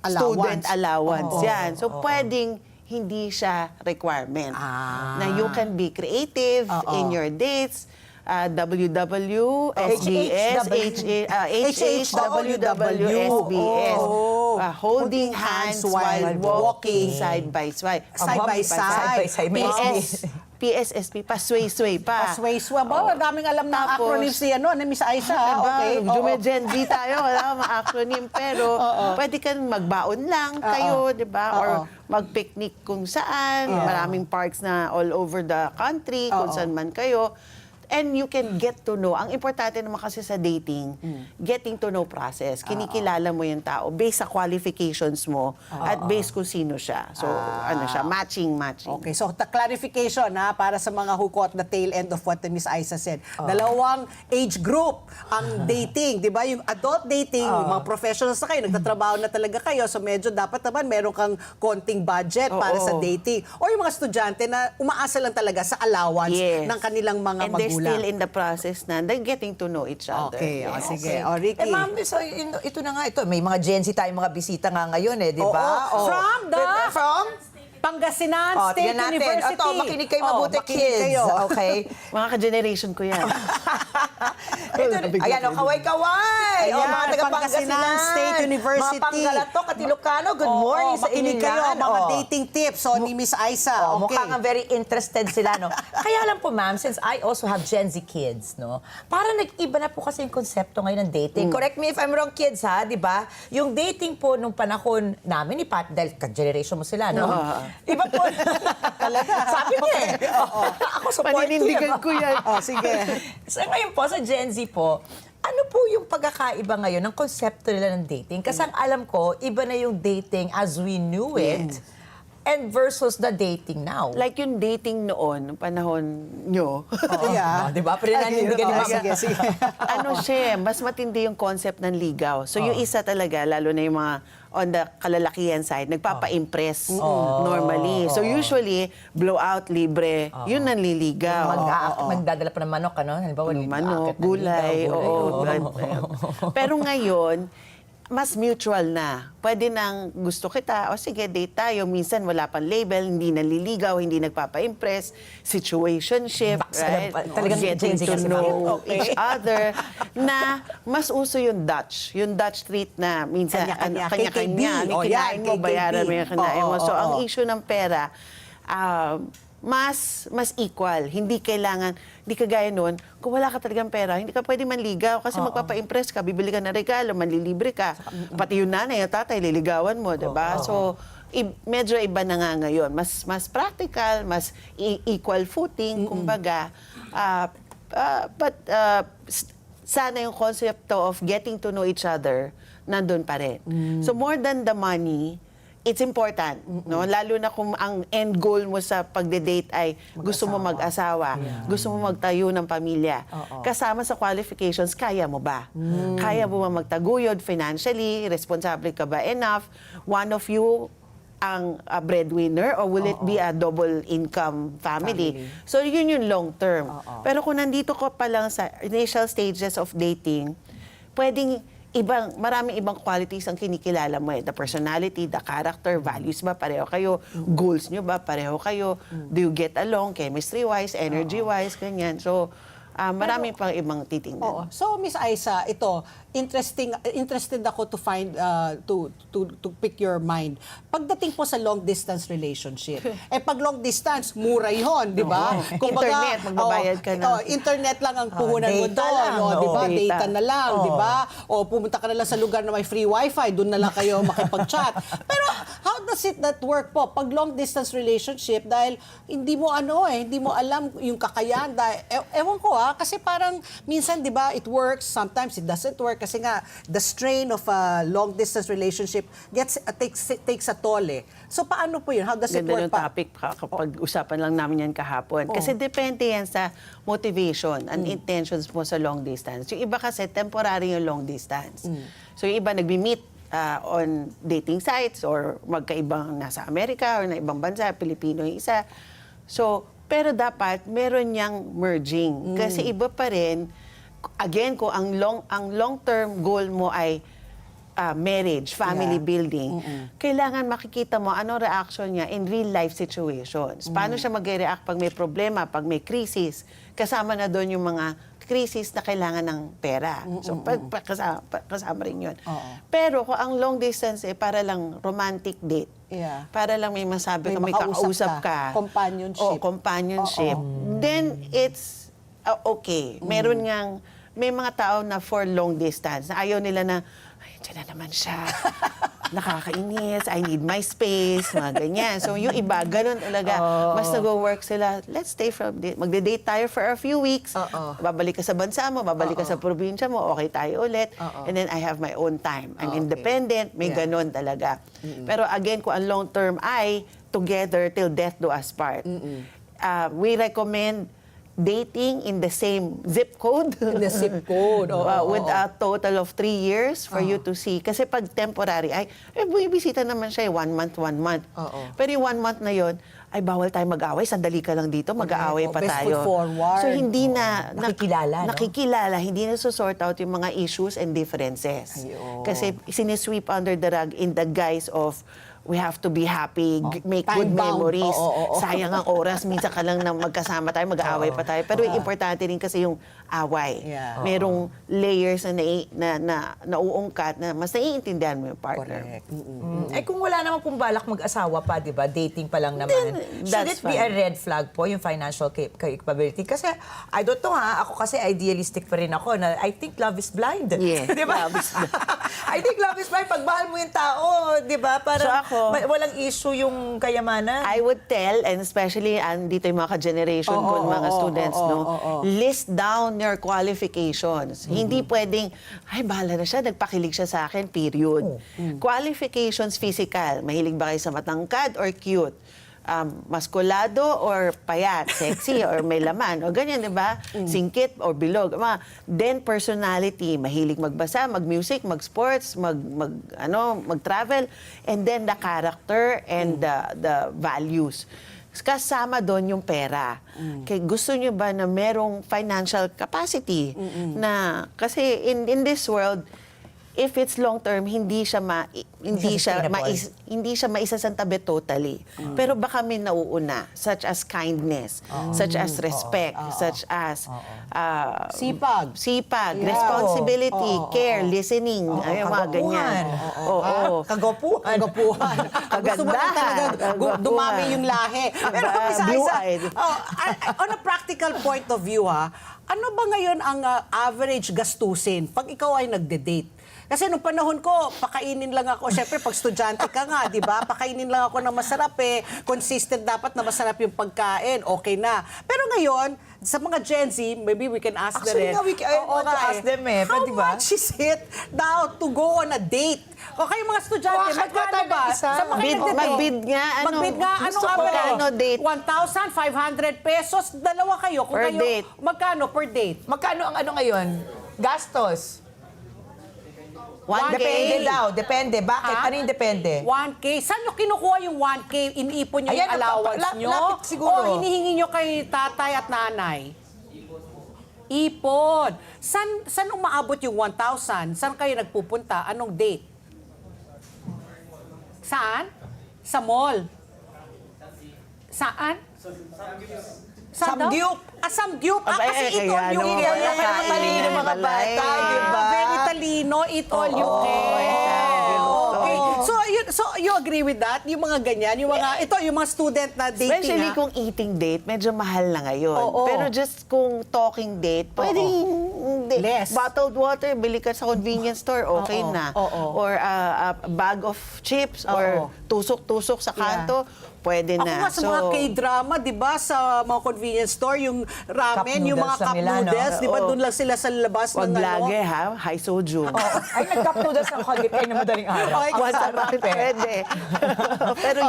student allowance. Yan. So, pwedeng hindi siya requirement. Na you can be creative in your dates, WW, SBS, HHWW, SBS. Holding hands while walking side by side. PSSP, pasway-sway pa. Pasway-sway ba? Daming alam na Tapos, acronym siya, no? Miss Aisha. Diba? Okay. Gen Z tayo, wala kang acronym, pero pwede kang magbaon lang kayo, di ba? Or mag-picnic kung saan. Maraming parks na all over the country, kung saan man kayo. And you can get to know. Ang importante naman kasi sa dating, getting to know process. Kinikilala mo yung tao based sa qualifications mo at based kung sino siya. So, ano siya, matching. Okay, so the clarification para sa mga who caught the tail end of what Miss Aisa said. Dalawang age group ang dating, di ba? Yung adult dating, yung mga professionals na kayo, nagtatrabaho na talaga kayo, so medyo dapat naman meron kang konting budget para sa dating. O yung mga estudyante na umaasa lang talaga sa allowance ng kanilang mga magulang. Still in the process na they're getting to know each other. Okay, sige. O, Eh Ricky. ma'am, so, ito na nga ito. May mga Gen Z tayong mga bisita nga ngayon di ba? From Pangasinan State tingnan natin. University. Ito, makinig kayo mabuti, makinig kids. kayo. Okay? Mga ka-generation ko yan. Ayan, kaway-kaway. Ayan, Mga taga Pangasinan Pangasinan State University. Mga Panggalatok at Ilocano, good morning sa inyo makinig kayo, yan. mga dating tips ni Miss Aisa. Mukhang nga very interested sila, no? Kaya lang po, ma'am, since I also have Gen Z kids, no? Parang nag-iba na po kasi yung konsepto ngayon ng dating. Correct me if I'm wrong, kids, ha? Di ba? Yung dating po nung panahon namin ni Pat, dahil ka-generation mo sila, no? Iba po. Talaga. Sabi niya Ako support Paninindigan ko yan. Sige. So ngayon po, sa Gen Z po, ano po yung pagkakaiba ngayon ng konsepto nila ng dating? Kasi ang alam ko, iba na yung dating as we knew it and versus the dating now. Like yung dating noon, nung panahon nyo. Di ba? Pero nanindigan ni Mama. Sige. Ano siya, mas matindi yung concept ng ligaw. So yung isa talaga, lalo na yung mga on the kalalakihan side, nagpapa-impress normally. So usually, blowout, libre, yun ang liligaw. Magdadala pa ng manok, ano? Halimbawa, Manok, gulay, Pero ngayon, mas mutual na. Pwede nang gusto kita, sige, date tayo. Minsan wala pang label, hindi naliligaw, hindi nagpapa-impress, situationship, right? Talagang Getting Gen Z to kasi know each other. Na mas uso yung Dutch treat na minsan Kanya-kanya, kanya-kanya. KKB. Kinain mo, KKB. bayaran mo yung kinain mo. So ang issue ng pera, mas equal. Hindi kagaya noon, kung wala ka talagang pera, hindi ka pwede manligaw kasi magpapa-impress ka, bibili ka ng regalo, manlilibre ka. Pati yung nanay, yung tatay, liligawan mo, diba? So, medyo iba na nga ngayon. Mas practical, mas equal footing, kumbaga. But sana yung concept of getting to know each other, nandun pa rin. So, more than the money, it's important, no? Lalo na kung ang end goal mo sa pagde-date ay gusto mo mag-asawa, gusto mo magtayo ng pamilya. Kasama sa qualifications, kaya mo ba? Kaya mo ba magtaguyod financially? Responsable ka ba enough? One of you ang breadwinner or will it be a double income family? So yun yung long term. Pero kung nandito ka pa lang sa initial stages of dating, pwedeng maraming ibang qualities ang kinikilala mo. The personality, the character, values ba, pareho kayo? Goals nyo ba, pareho kayo? Do you get along, chemistry-wise, energy-wise, ganyan. So, Marami pang ibang titingnan. Oo. So, Miss Aisa, ito, interested ako to find, to pick your mind. Pagdating po sa long distance relationship, pag long distance, mura yun, di ba? Internet, magbabayad ka na. Internet lang ang puhunan mo data doon, lang, di ba? data. Data na lang, di ba? O pumunta ka na lang sa lugar na may free wifi, doon na lang kayo makipag-chat. Pero how does it that work po? Pag long distance relationship, dahil hindi mo hindi mo alam yung kakayahan, dahil, ewan ko kasi parang minsan, di ba, it works, sometimes it doesn't work, kasi nga, the strain of a long distance relationship takes a toll So, paano po yun? How does it Ganda work ng topic kapag usapan lang namin yan kahapon. Kasi depende yan sa motivation and intentions mo sa long distance. Yung iba kasi temporary yung long distance. So, yung iba nagbi-meet on dating sites or magkaibang nasa Amerika or na ibang bansa, Pilipino yung isa. So, pero dapat meron niyang merging. Kasi iba pa rin, again, kung ang long-term goal mo ay marriage, family building, kailangan makikita mo anong reaction niya in real-life situations. Paano siya mag-react pag may problema, pag may crisis. Kasama na doon yung mga crisis na kailangan ng pera. So, kasama rin yun. Pero kung ang long distance para lang romantic date, para lang may masabi ka, may kakausap ka. Companionship. Companionship. Then, it's okay. May mga tao na for long distance, na ayaw nila na, ay, dyan na naman siya. Nakakainis, I need my space, mga ganyan. So yung iba, ganun talaga. Mas nag-work sila, let's stay magde-date tayo for a few weeks. Babalik ka sa bansa mo, babalik ka sa probinsya mo, okay tayo ulit. And then I have my own time. I'm independent, may ganun talaga. Pero again, kung ang long term ay together till death do us part. We recommend dating in the same zip code. In the zip code. With a total of 3 years for you to see. Kasi pag temporary, bibisita naman siya 1 month. Pero yung 1 month na yon, ay bawal tayo mag-away, sandali ka lang dito, mag-aaway pa Best tayo. foot forward. So hindi na Nakikilala, hindi na sort out yung mga issues and differences. Kasi sinisweep under the rug in the guise of we have to be happy, make good memories. Sayang ang oras, minsan ka lang na magkasama tayo, mag-aaway pa tayo. Pero importante rin kasi yung away. Merong layers na nauungkat na mas naiintindihan mo yung partner. Kung wala naman pong balak mag-asawa pa, di ba? Dating pa lang naman. Should it be a red flag po, yung financial capability? Kasi, I don't know ako kasi idealistic pa rin ako na I think love is blind. Yeah, di ba? I think love is blind. Pag mahal mo yung tao, di ba? Parang walang issue yung kayamanan. I would tell, and especially dito yung mga ka-generation ko, mga students, list down your qualifications. Hindi pwedeng, ay, bahala na siya, nagpakilig siya sa akin, period. Qualifications physical, mahilig ba kayo sa matangkad or cute? Maskulado or payat, sexy or may laman, o ganyan, di ba? Singkit or bilog. Then personality, mahilig magbasa, mag-music, mag-sports, mag-travel, and then the character and the values. Kasama doon yung pera. Kaya gusto nyo ba na merong financial capacity na, kasi in this world, if it's long term, hindi siya maisasantabi totally. Pero baka may nauuna, such as kindness, such as respect, such as sipag, responsibility, care, listening, ay mga ganyan. Kagapuhan. Gusto mo na talaga dumami yung lahi. Pero blue-eyed. On a practical point of view, ano ba ngayon ang average gastusin pag ikaw ay nagde-date? Kasi nung panahon ko, pakainin lang ako. Siyempre, pag estudyante ka nga, di ba? Pakainin lang ako ng masarap Consistent dapat na masarap yung pagkain. Okay na. Pero ngayon, sa mga Gen Z, maybe we can ask them. Actually, I want to ask them How much is it now to go on a date? O kayo mga estudyante, magkano ba? Magbid nga. Magbid nga. Anong average? 1,500 pesos. Dalawa kayo. Kung Per kayo, date. Magkano per date? Magkano ang ngayon? Gastos? 1K. Depende daw. Depende. Bakit? Ano yung depende? 1K. Saan nyo kinukuha yung 1K? Iniipon nyo yung Ayan, allowance nyo? lapit siguro. O hinihingi nyo kay tatay at nanay? Ipon. Saan umaabot yung 1,000? Saan kayo nagpupunta? Anong date? Saan? Sa mall. Saan? Samgyup. Samgyup. Kasi Ay, eat all kaya you naman can. wala Kaya matalino kain. mga bata, di ba? Very talino, eat all you can. Okay. So you agree with that? Yung mga ganyan, yung mga yung mga student na dating. Especially kung eating date, medyo mahal na ngayon. Oo. Pero just kung talking date, pwedeng Less. bottled water, bili ka sa convenience store, okay na. Or a bag of chips, or tusok-tusok sa kanto, pwede Ako na. nga sa mga K-drama, di ba, sa mga convenience store, yung ramen, yung mga noodles cup na nila, no? noodles, di ba, Oo. doon lang sila sa labas Wag ng lagi ha, high soju. Ay, nag-cup noodles ng Colgate kayo na madaling araw. Okay, Once a month, Sarap eh. pwede. Pero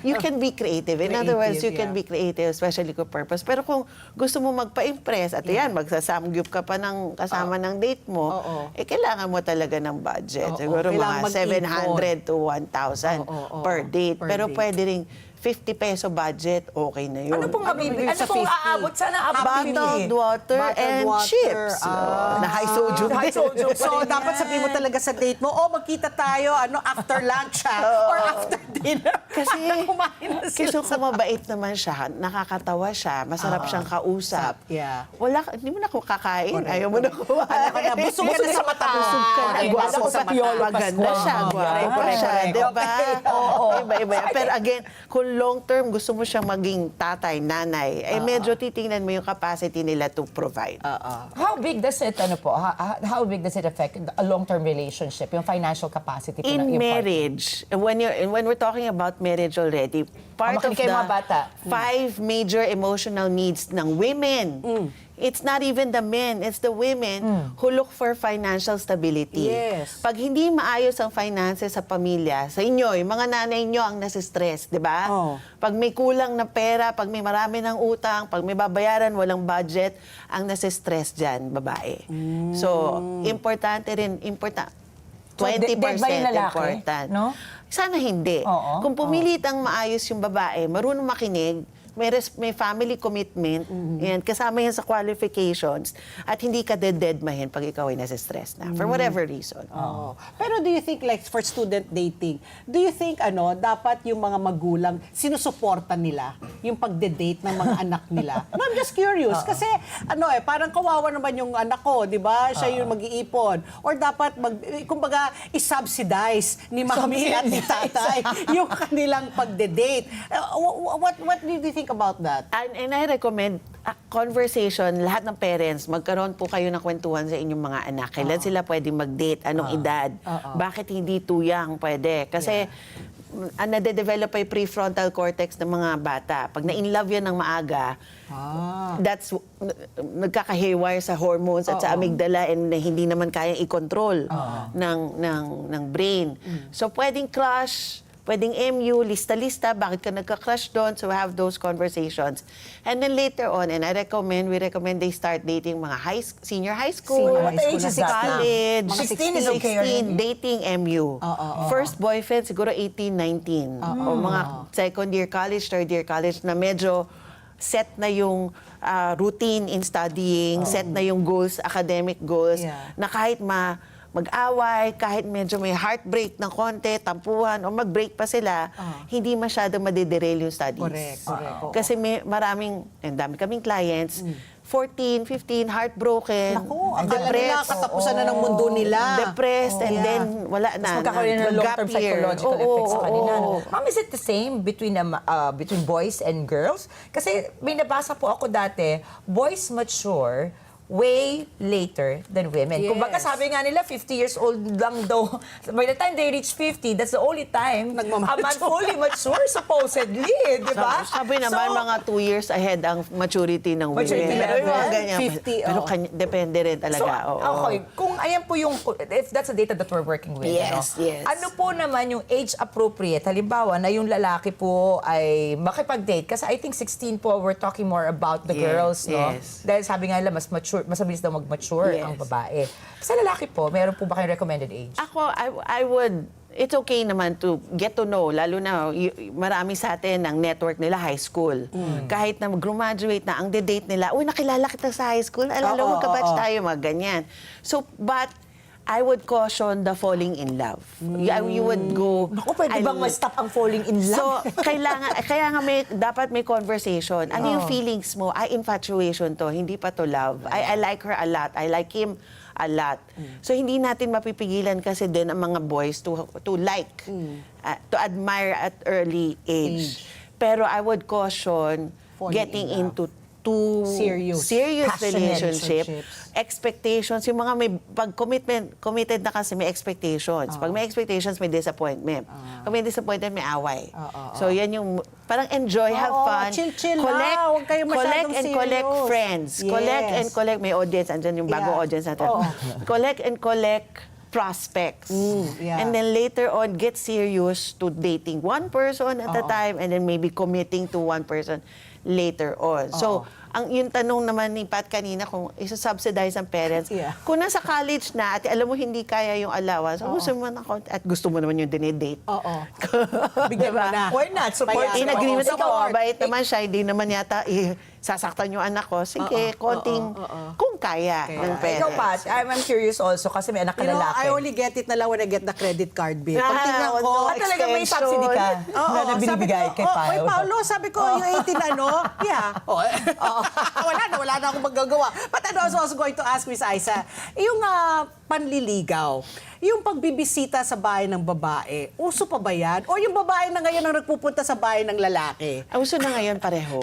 you can be creative. In other words, you Creative, can be creative, especially kung purpose. Pero kung gusto mo magpa-impress, at yan, magsasamgyup ka pa ng kasama ng date mo, eh kailangan mo talaga ng budget. Siguro Kailangan mga mag-ipon. 700 to 1,000 per date. Per Pero date. pwede ring 50 peso budget, okay na yun. Ano pong mabibili? Ano sa pong 50? aabot? Sana abot Bottled water Bottled and water, chips. Na high soju. High soju. So, dapat sabihin mo talaga sa date mo, magkita tayo after lunch or after dinner. Kasi, Para kumain na sila kasi kung mabait naman siya, nakakatawa siya, masarap siyang kausap. Yeah. Hindi mo na kakain, ayaw mo na kumain. Ano ka na, busog ka na sa mata. Busog ka na. Okay, Gwapo nasa sa sa Piolo maganda Pascual. siya, gwapo Yeah. siya, Correct. di ba? Iba. Pero again, kung long term gusto mo siyang maging tatay, nanay, medyo titingnan mo yung capacity nila to provide. How big does it, how big does it affect a long-term relationship, yung financial capacity po ng In yung partner? marriage, when we're talking about marriage already, part of makinig kayo, mga bata. the 5 major emotional needs ng women, it's not even the men, it's the women who look for financial stability. Yes. Pag hindi maayos ang finances sa pamilya, sa inyo, yung mga nanay nyo ang nasistress, di ba? Pag may kulang na pera, pag may marami ng utang, pag may babayaran, walang budget, ang nasistress dyan, babae. So, importante rin, 20% dead ba yung lalaki? important. No? Sana hindi. Oo. Kung pumilit ang maayos yung babae, marunong makinig, may family commitment, yan, kasama yan sa qualifications, at hindi ka dead-mahin pag ikaw ay nasa-stress na, for whatever reason. Pero do you think, like, for student dating, do you think, dapat yung mga magulang, sinusuporta nila yung pagde-date ng mga anak nila? No, I'm just curious. Kasi, parang kawawa naman yung anak ko, di ba? Siya yung mag-iipon. Or dapat, kumbaga, i-subsidize ni mami at ni tatay yung kanilang pagde-date. What do you think about that? And I recommend a conversation, lahat ng parents, magkaroon po kayo ng kwentuhan sa inyong mga anak. Kailan sila pwedeng mag-date? Anong edad? Bakit hindi too young pwede? Kasi nade-develop ay prefrontal cortex ng mga bata. Pag na-in-love yan ng maaga, that's nagkakahaywire sa hormones at sa amygdala and hindi naman kayang i-control ng brain. So pwedeng crush, pwedeng MU, lista-lista, bakit ka nagka-crush doon? So have those conversations. And then later on, and we recommend they start dating mga senior high school, Senior high school na that? college, Mga 16 is okay already. dating MU. First boyfriend, siguro 18, 19. O mga second year college, third year college na medyo set na yung routine in studying, set na yung goals, academic goals, na kahit mag-away, kahit medyo may heartbreak ng konti, tampuhan, o mag-break pa sila, hindi masyado madiderail yung studies. Correct. Kasi dami kaming clients, 14, 15, heartbroken, Naku, akala nila katapusan na ng mundo nila. depressed, and then wala na. Mas magkakaroon ng Mag-gap long-term year. psychological effects sa kanila. no? Ma'am, is it the same between boys and girls? Kasi may nabasa po ako dati, boys mature way later than women. Yes. Kumbaga sabi nga nila, 50 years old lang daw. By the time they reach 50, that's the only time a man fully mature, supposedly. Di ba? Sabi naman, mga 2 years ahead ang maturity ng women. Maturity Pero level? mga ganyan. 50, Pero depende rin talaga. Okay, kung ayan po yung, if that's the data that we're working with, Yes, yes. ano po naman yung age appropriate? Halimbawa, na yung lalaki po ay makipag-date. Kasi I think 16 po, we're talking more about the girls, no? Yes. Dahil sabi nga nila, mas mabilis daw mag-mature Yes. ang babae. Sa lalaki po, meron po ba kayong recommended age? Ako, I would, it's okay naman to get to know, lalo na marami sa atin ang network nila high school. Kahit na mag-graduate na, ang date nila, nakilala kita sa high school, alala mo, kabatch tayo, mga ganyan. So, but, I would caution the falling in love. You would go... Naku, pwede bang ma-stop ang falling in love? So, kaya nga dapat may conversation. Ano yung feelings mo? Ay, infatuation to. Hindi pa to love. I like her a lot. I like him a lot. So, hindi natin mapipigilan kasi din ang mga boys to like, to admire at early age. Pero I would caution Falling getting in love. into too Serious. Passionate relationship. relationships. Expectations, yung mga may pag committed na kasi may expectations. Pag may expectations, may disappointment. Pag may disappointment, may away. So yan yung parang enjoy, have Oo, fun. chill-chill lang. Huwag kayo collect masyadong and collect serious. friends. Yes. Collect and collect, may audience, andyan yung bagong Yeah. audience natin. Oo. Collect and collect prospects. yeah. And then later on, get serious to dating one person at a time and then maybe committing to one person later on. So, yung tanong naman ni Pat kanina kung isa-subsidize ang parents, Yeah. kung nasa college na at alam mo hindi kaya yung allowance, gusto mo na at gusto mo naman yung dinedate. Oo. Bigyan mo na. Why not? Support. Bayaran. In agreement Oo, ako, support. mabait naman siya, hindi naman yata sasaktan yung anak ko. Sige, konting, kung kaya ng parents. Ikaw, Pat, I'm curious also kasi may anak ka You know, lalaki. I only get it na lang when I get the credit card bill. Pag tingnan ko, Ah, talaga may extension. subsidy ka Oo, na binibigay sabi ko, kay Paolo. Oy, Paolo, sabi ko, yung 18 ano, yeah. Wala na akong magagawa. But I was also going to ask Miss Aiza, yung panliligaw, yung pagbibisita sa bahay ng babae, uso pa ba yan? O yung babae na ngayon ang nagpupunta sa bahay ng lalaki? Uso na ngayon pareho.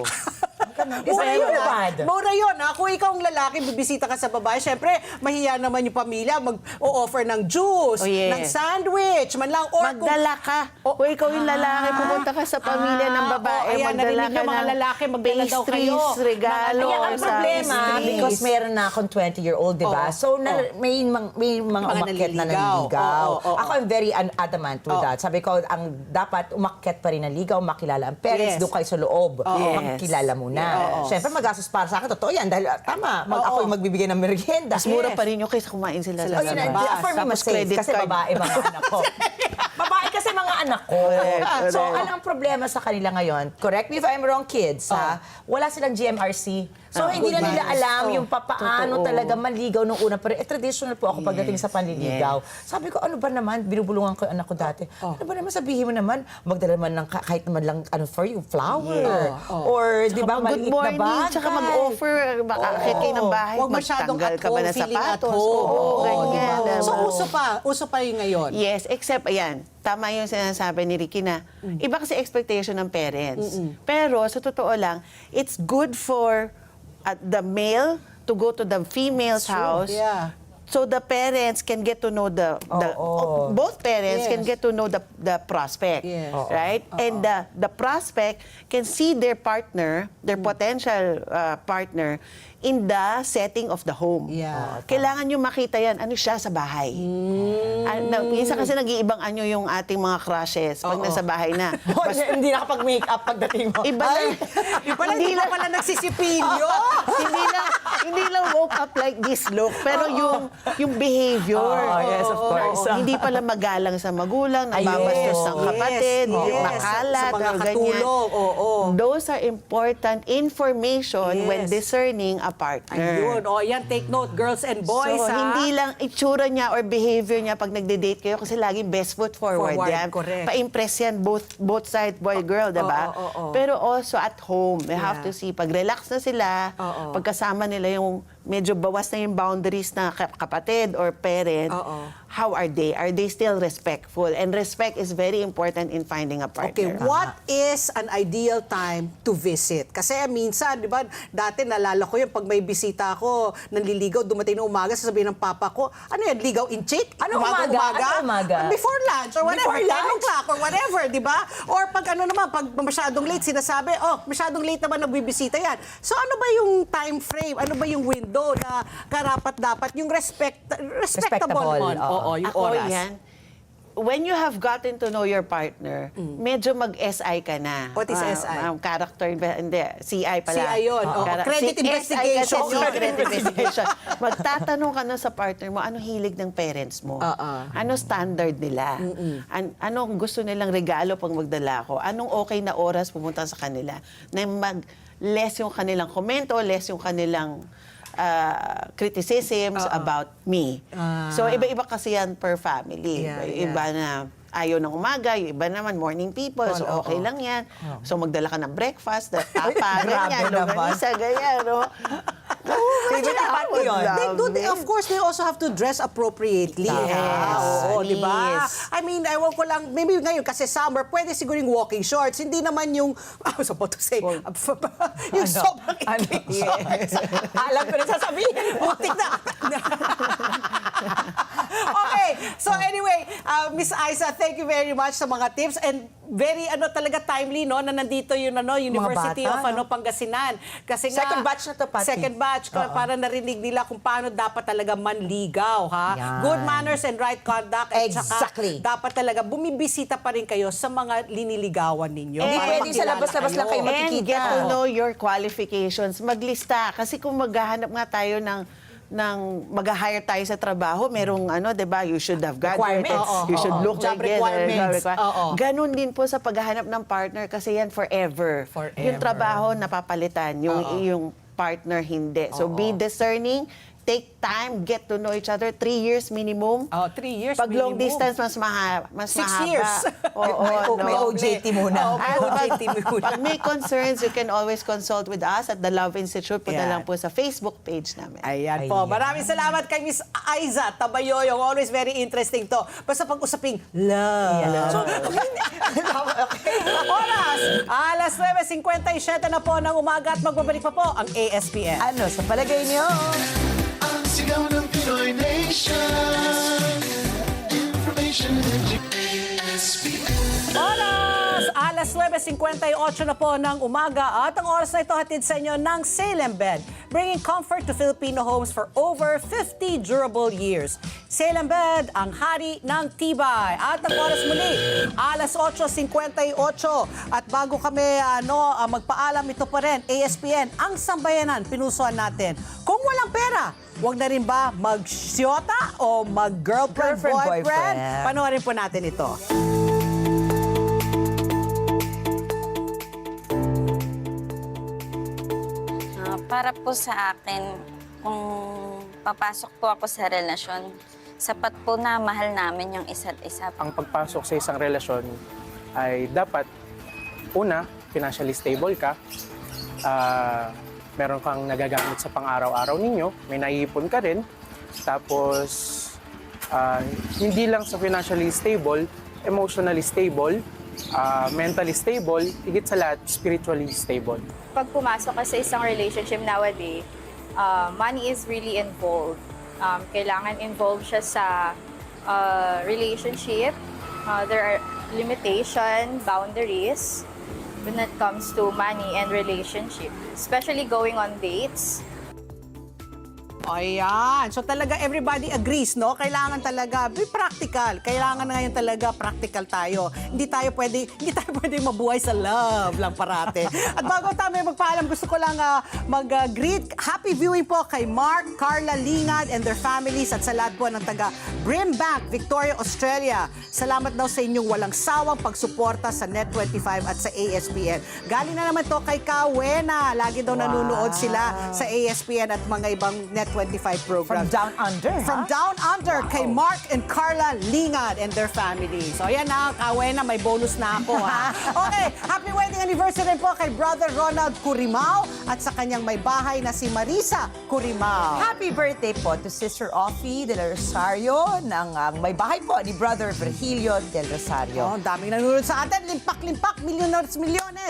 Mura yun, bad. Mura yun. Kung ikaw ang lalaki, bibisita ka sa babae, syempre, mahiya naman yung pamilya, mag-o-offer ng juice, Oh, yes. ng sandwich, man lang, or Magdala ka. Kung ikaw yung lalaki, pumunta ka sa pamilya ng babae, ayan, magdala narinig ka niyo, mga ng lalaki, magdala daw pastries, kayo. regalo. Kaya ang sa problema, pastries. because meron na akong 20-year-old, di ba? So, may mga umakyat na nanliligaw. Ako, I'm very adamant with that. Sabi ko, ang dapat umakyat pa rin ng ligaw, makilala ang parents, Yes. doon kayo sa loob. Yes. Magkilala muna. Siyempre, magastos para sa akin. Totoo yan. Dahil, tama, ako yung magbibigay ng merienda. Mas mura pa rin yung kaysa kumain sila Sila sa Oh, yun, sa labas. labas. for me, Tapos mas safe. credit Kasi card. babae mga anak ko. Babae kasi mga anak ko. So, ang problema sa kanila ngayon, correct me if I'm wrong, kids, ha? Wala silang GMRC. So, hindi na nila alam yung papaano talaga maligaw nung una. Pero traditional po ako pagdating sa panliligaw. Sabi ko, ano ba naman? Binubulungan ko yung anak ko dati. Ano ba naman? Sabihin mo naman, magdala naman ng kahit naman lang, for you, flower. Or, di ba, Good maliit na morning, bagay. tsaka mag-offer, makakit kayo ng bahay, Huwag masyadong magtanggal at ka ba home, ng feeling at sapatos? home. Oo, ganyan. diba? So, diba? uso pa yung ngayon. Yes, except, ayan, tama yung sinasabi ni Ricky na iba kasi expectation ng parents. Pero sa totoo lang, it's good for the male to go to the female's house. Yeah. So the parents can get to know both parents can Yes. get to know the prospect, Yes. right? And the prospect can see their partner, their potential partner in the setting of the home. Yeah. Kailangan nyo makita yan, ano siya sa bahay. Minsan kasi nag-iibang anyo yung ating mga crushes pag nasa bahay na. Hindi nakapag-makeup pagdating mo. Iba lang. Hindi na pala nagsisipilyo. hindi lang woke up like this look, pero yung behavior. Yes, of course. Hindi pala magalang sa magulang, nababastos ng kapatid, makalat, Sa mga o ganyan. katulong, Those are important information when discerning a partner. Ayun, yan, take note, girls and boys, So, ha? hindi lang itsura niya or behavior niya pag nagde-date kayo kasi laging best foot forward yan. Correct. Pa-impress yan both side, boy, girl, diba? Pero also at home, you have to see, pag relax na sila, pagkasama nila yung medyo bawas na yung boundaries na kapatid or parent, how are they? Are they still respectful? And respect is very important in finding a Okay, partner. what is an ideal time to visit? Kasi minsan, di ba, dati nalala ko yung pag may bisita ako, nanliligaw, dumating na umaga, sasabihin ng papa ko, ano yan, ligaw in chick? Ano umaga? Ano umaga? Before lunch or whatever, Before 10 lunch? o'clock or whatever, di ba? Or pag ano naman, pag masyadong late, sinasabi, masyadong late naman nagbibisita yan. So ano ba yung time frame? Ano ba yung window na karapat-dapat? Yung respectable Respectable, naman. oo. Yung Ako oras. yan, when you have gotten to know your partner, medyo mag-SI ka na. What is SI? Character, hindi, CI pala. CI yun, oo. Credit investigation. SI kasi credit investigation. Magtatanong ka na sa partner mo, ano hilig ng parents mo? Ano standard nila? Ano gusto nilang regalo pag magdala ko? Anong okay na oras pumunta sa kanila? Na less yung kanilang komento, less yung kanilang criticisms about me. So, iba-iba kasi yan per family. Yeah, Iba na ayaw ng umaga, yung iba naman morning people, so okay lang yan. So, magdala ka ng breakfast, tapa, ganyan, longganisa, ganyan, no? Favorite part ko yun. Of course, they also have to dress appropriately. Oo, di ba? Yes. I mean, ewan ko lang, maybe ngayon kasi summer, pwede siguro yung walking shorts. Hindi naman yung, I was about to say, yung sobrang ikli shorts. Alam ko na sasabihin. Butik na. Okay, so anyway, Miss Aiza, thank you very much sa mga tips and very talaga timely no na nandito yung University bata, of Pangasinan kasi nga Second batch na to, Pati. Second batch para narinig nila kung paano dapat talaga manligaw ha. Yan. Good manners and right conduct at Exactly. saka dapat talaga bumibisita pa rin kayo sa mga liniligawan ninyo. Hindi para pwedeng sa makilala labas-labas lang kayo And makikita. get to know your qualifications. Maglista. Kasi kung maghahanap nga tayo ng mag-hire tayo sa trabaho, merong 'di ba, you should have graduated, Requirements. you should look Job like this, requirements. Ganun din po sa paghahanap ng partner kasi yan forever. Yung trabaho napapalitan, yung partner hindi. So be discerning, take time, get to know each other. 3 years minimum. 3 years Pag long minimum. distance, mas 6 mahaba. years. May OJT muna. May OJT muna. Pag may concerns, you can always consult with us at the Love Institute. Punta Yan. lang po sa Facebook page namin. Ayan po. Maraming salamat kay Miss Aiza Tabayoyong. Always very interesting to. Basta pag-usaping love. So, oras, alas 9:57 na po ng umaga at magbabalik pa po ang ASPN. Ano, sa palagay niyo? Ang sigaw ng Pinoy Nation. Information and ASPN. Oras, alas 9:58 na po ng umaga at ang oras na ito hatid sa inyo ng Salem Bed, bringing comfort to Filipino homes for over 50 durable years. Salem Bed, ang hari ng tibay. At ang oras muli, alas 8:58. At bago kami magpaalam, ito pa rin, ASPN, ang sambayanan, pinusuan natin. Kung walang pera, huwag na rin ba mag-siyota o mag-girlfriend, boyfriend? Panoorin po natin ito. Para po sa akin, kung papasok po ako sa relasyon, sapat po na mahal namin yung isa't isa. Ang pagpasok sa isang relasyon ay dapat, una, financially stable ka, meron kang nagagamit sa pang-araw-araw ninyo, may naiipon ka rin, tapos hindi lang sa financially stable, emotionally stable, mentally stable, higit sa lahat, spiritually stable. Pag pumasok ka sa isang relationship nowadays, money is really involved. Kailangan involved siya sa relationship. There are limitation, boundaries when it comes to money and relationship. Especially going on dates. Ayan. So talaga everybody agrees, no? Kailangan talaga be practical. Kailangan ngayon talaga practical tayo. Hindi tayo pwede mabuhay sa love lang parate. At bago tayo magpaalam, gusto ko lang mag-greet. Happy viewing po kay Mark, Carla Lingad and their families at sa lahat po ng taga Brimbank, Victoria, Australia. Salamat daw sa inyong walang sawang pagsuporta sa Net25 at sa ASPN. Galing na naman to kay Kawena. Lagi daw nanonood sila sa ASPN at mga ibang Net25 programs. From Down Under, From Down Under, kay Mark and Carla Lingad and their family. So yan na, Kawena, may bonus na ako ha. Okay, happy wedding anniversary po kay Brother Ronald Curimao at sa kanyang may bahay na si Marisa Curimao. Happy birthday po to Sister Offie de la Rosario ng may bahay po ni Brother Virgilio del Rosario. Oh, daming nanonood sa atin. Limpak-limpak, milyones.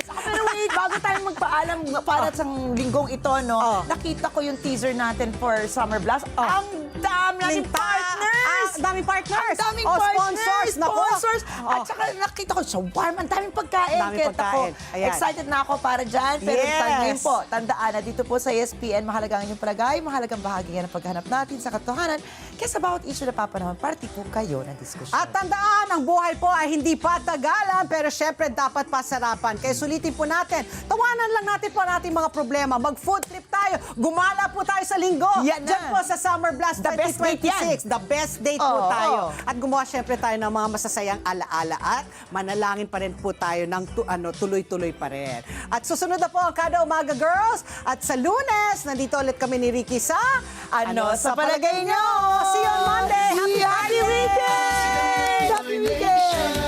Pero wait, bago tayo magpaalam para sa linggong ito, no, nakita ko yung teaser natin for Summer Blast. Ang dami naming partners! Daming partners! Ang daming Oh, partners! sponsors! Nako! Sponsors! At saka nakita ko, so warm, ang daming pagkain. Daming Kaya pagkain. ako, Ayan. excited na ako para dyan. Pero Yes. ngayon po, tandaan na dito po sa ESPN, mahalagang inyong palagay, mahalagang bahagi yan ang paghanap natin sa katotohanan. Kaya sa bawat issue na papanahon, party po kayo ng diskusyon. At tandaan, ang buhay po ay hindi patagalan, pero syempre dapat pasarapan. Kaya sulitin po natin, tawanan lang natin po ang ating mga problema. Mag-food trip tayo, gumala po tayo sa linggo. Yan na. Diyan po sa Summer Blast The best date 2026. The best date po Oo, tayo. oo. At gumawa syempre tayo ng mga masasayang alaala at manalangin pa rin po tayo ng tuloy-tuloy pa rin. At susunod na po ang Kada Umaga Girls. At sa Lunes, nandito ulit kami ni Ricky sa Ano sa palagay nyo? See you on Monday. Happy weekend! Happy weekend!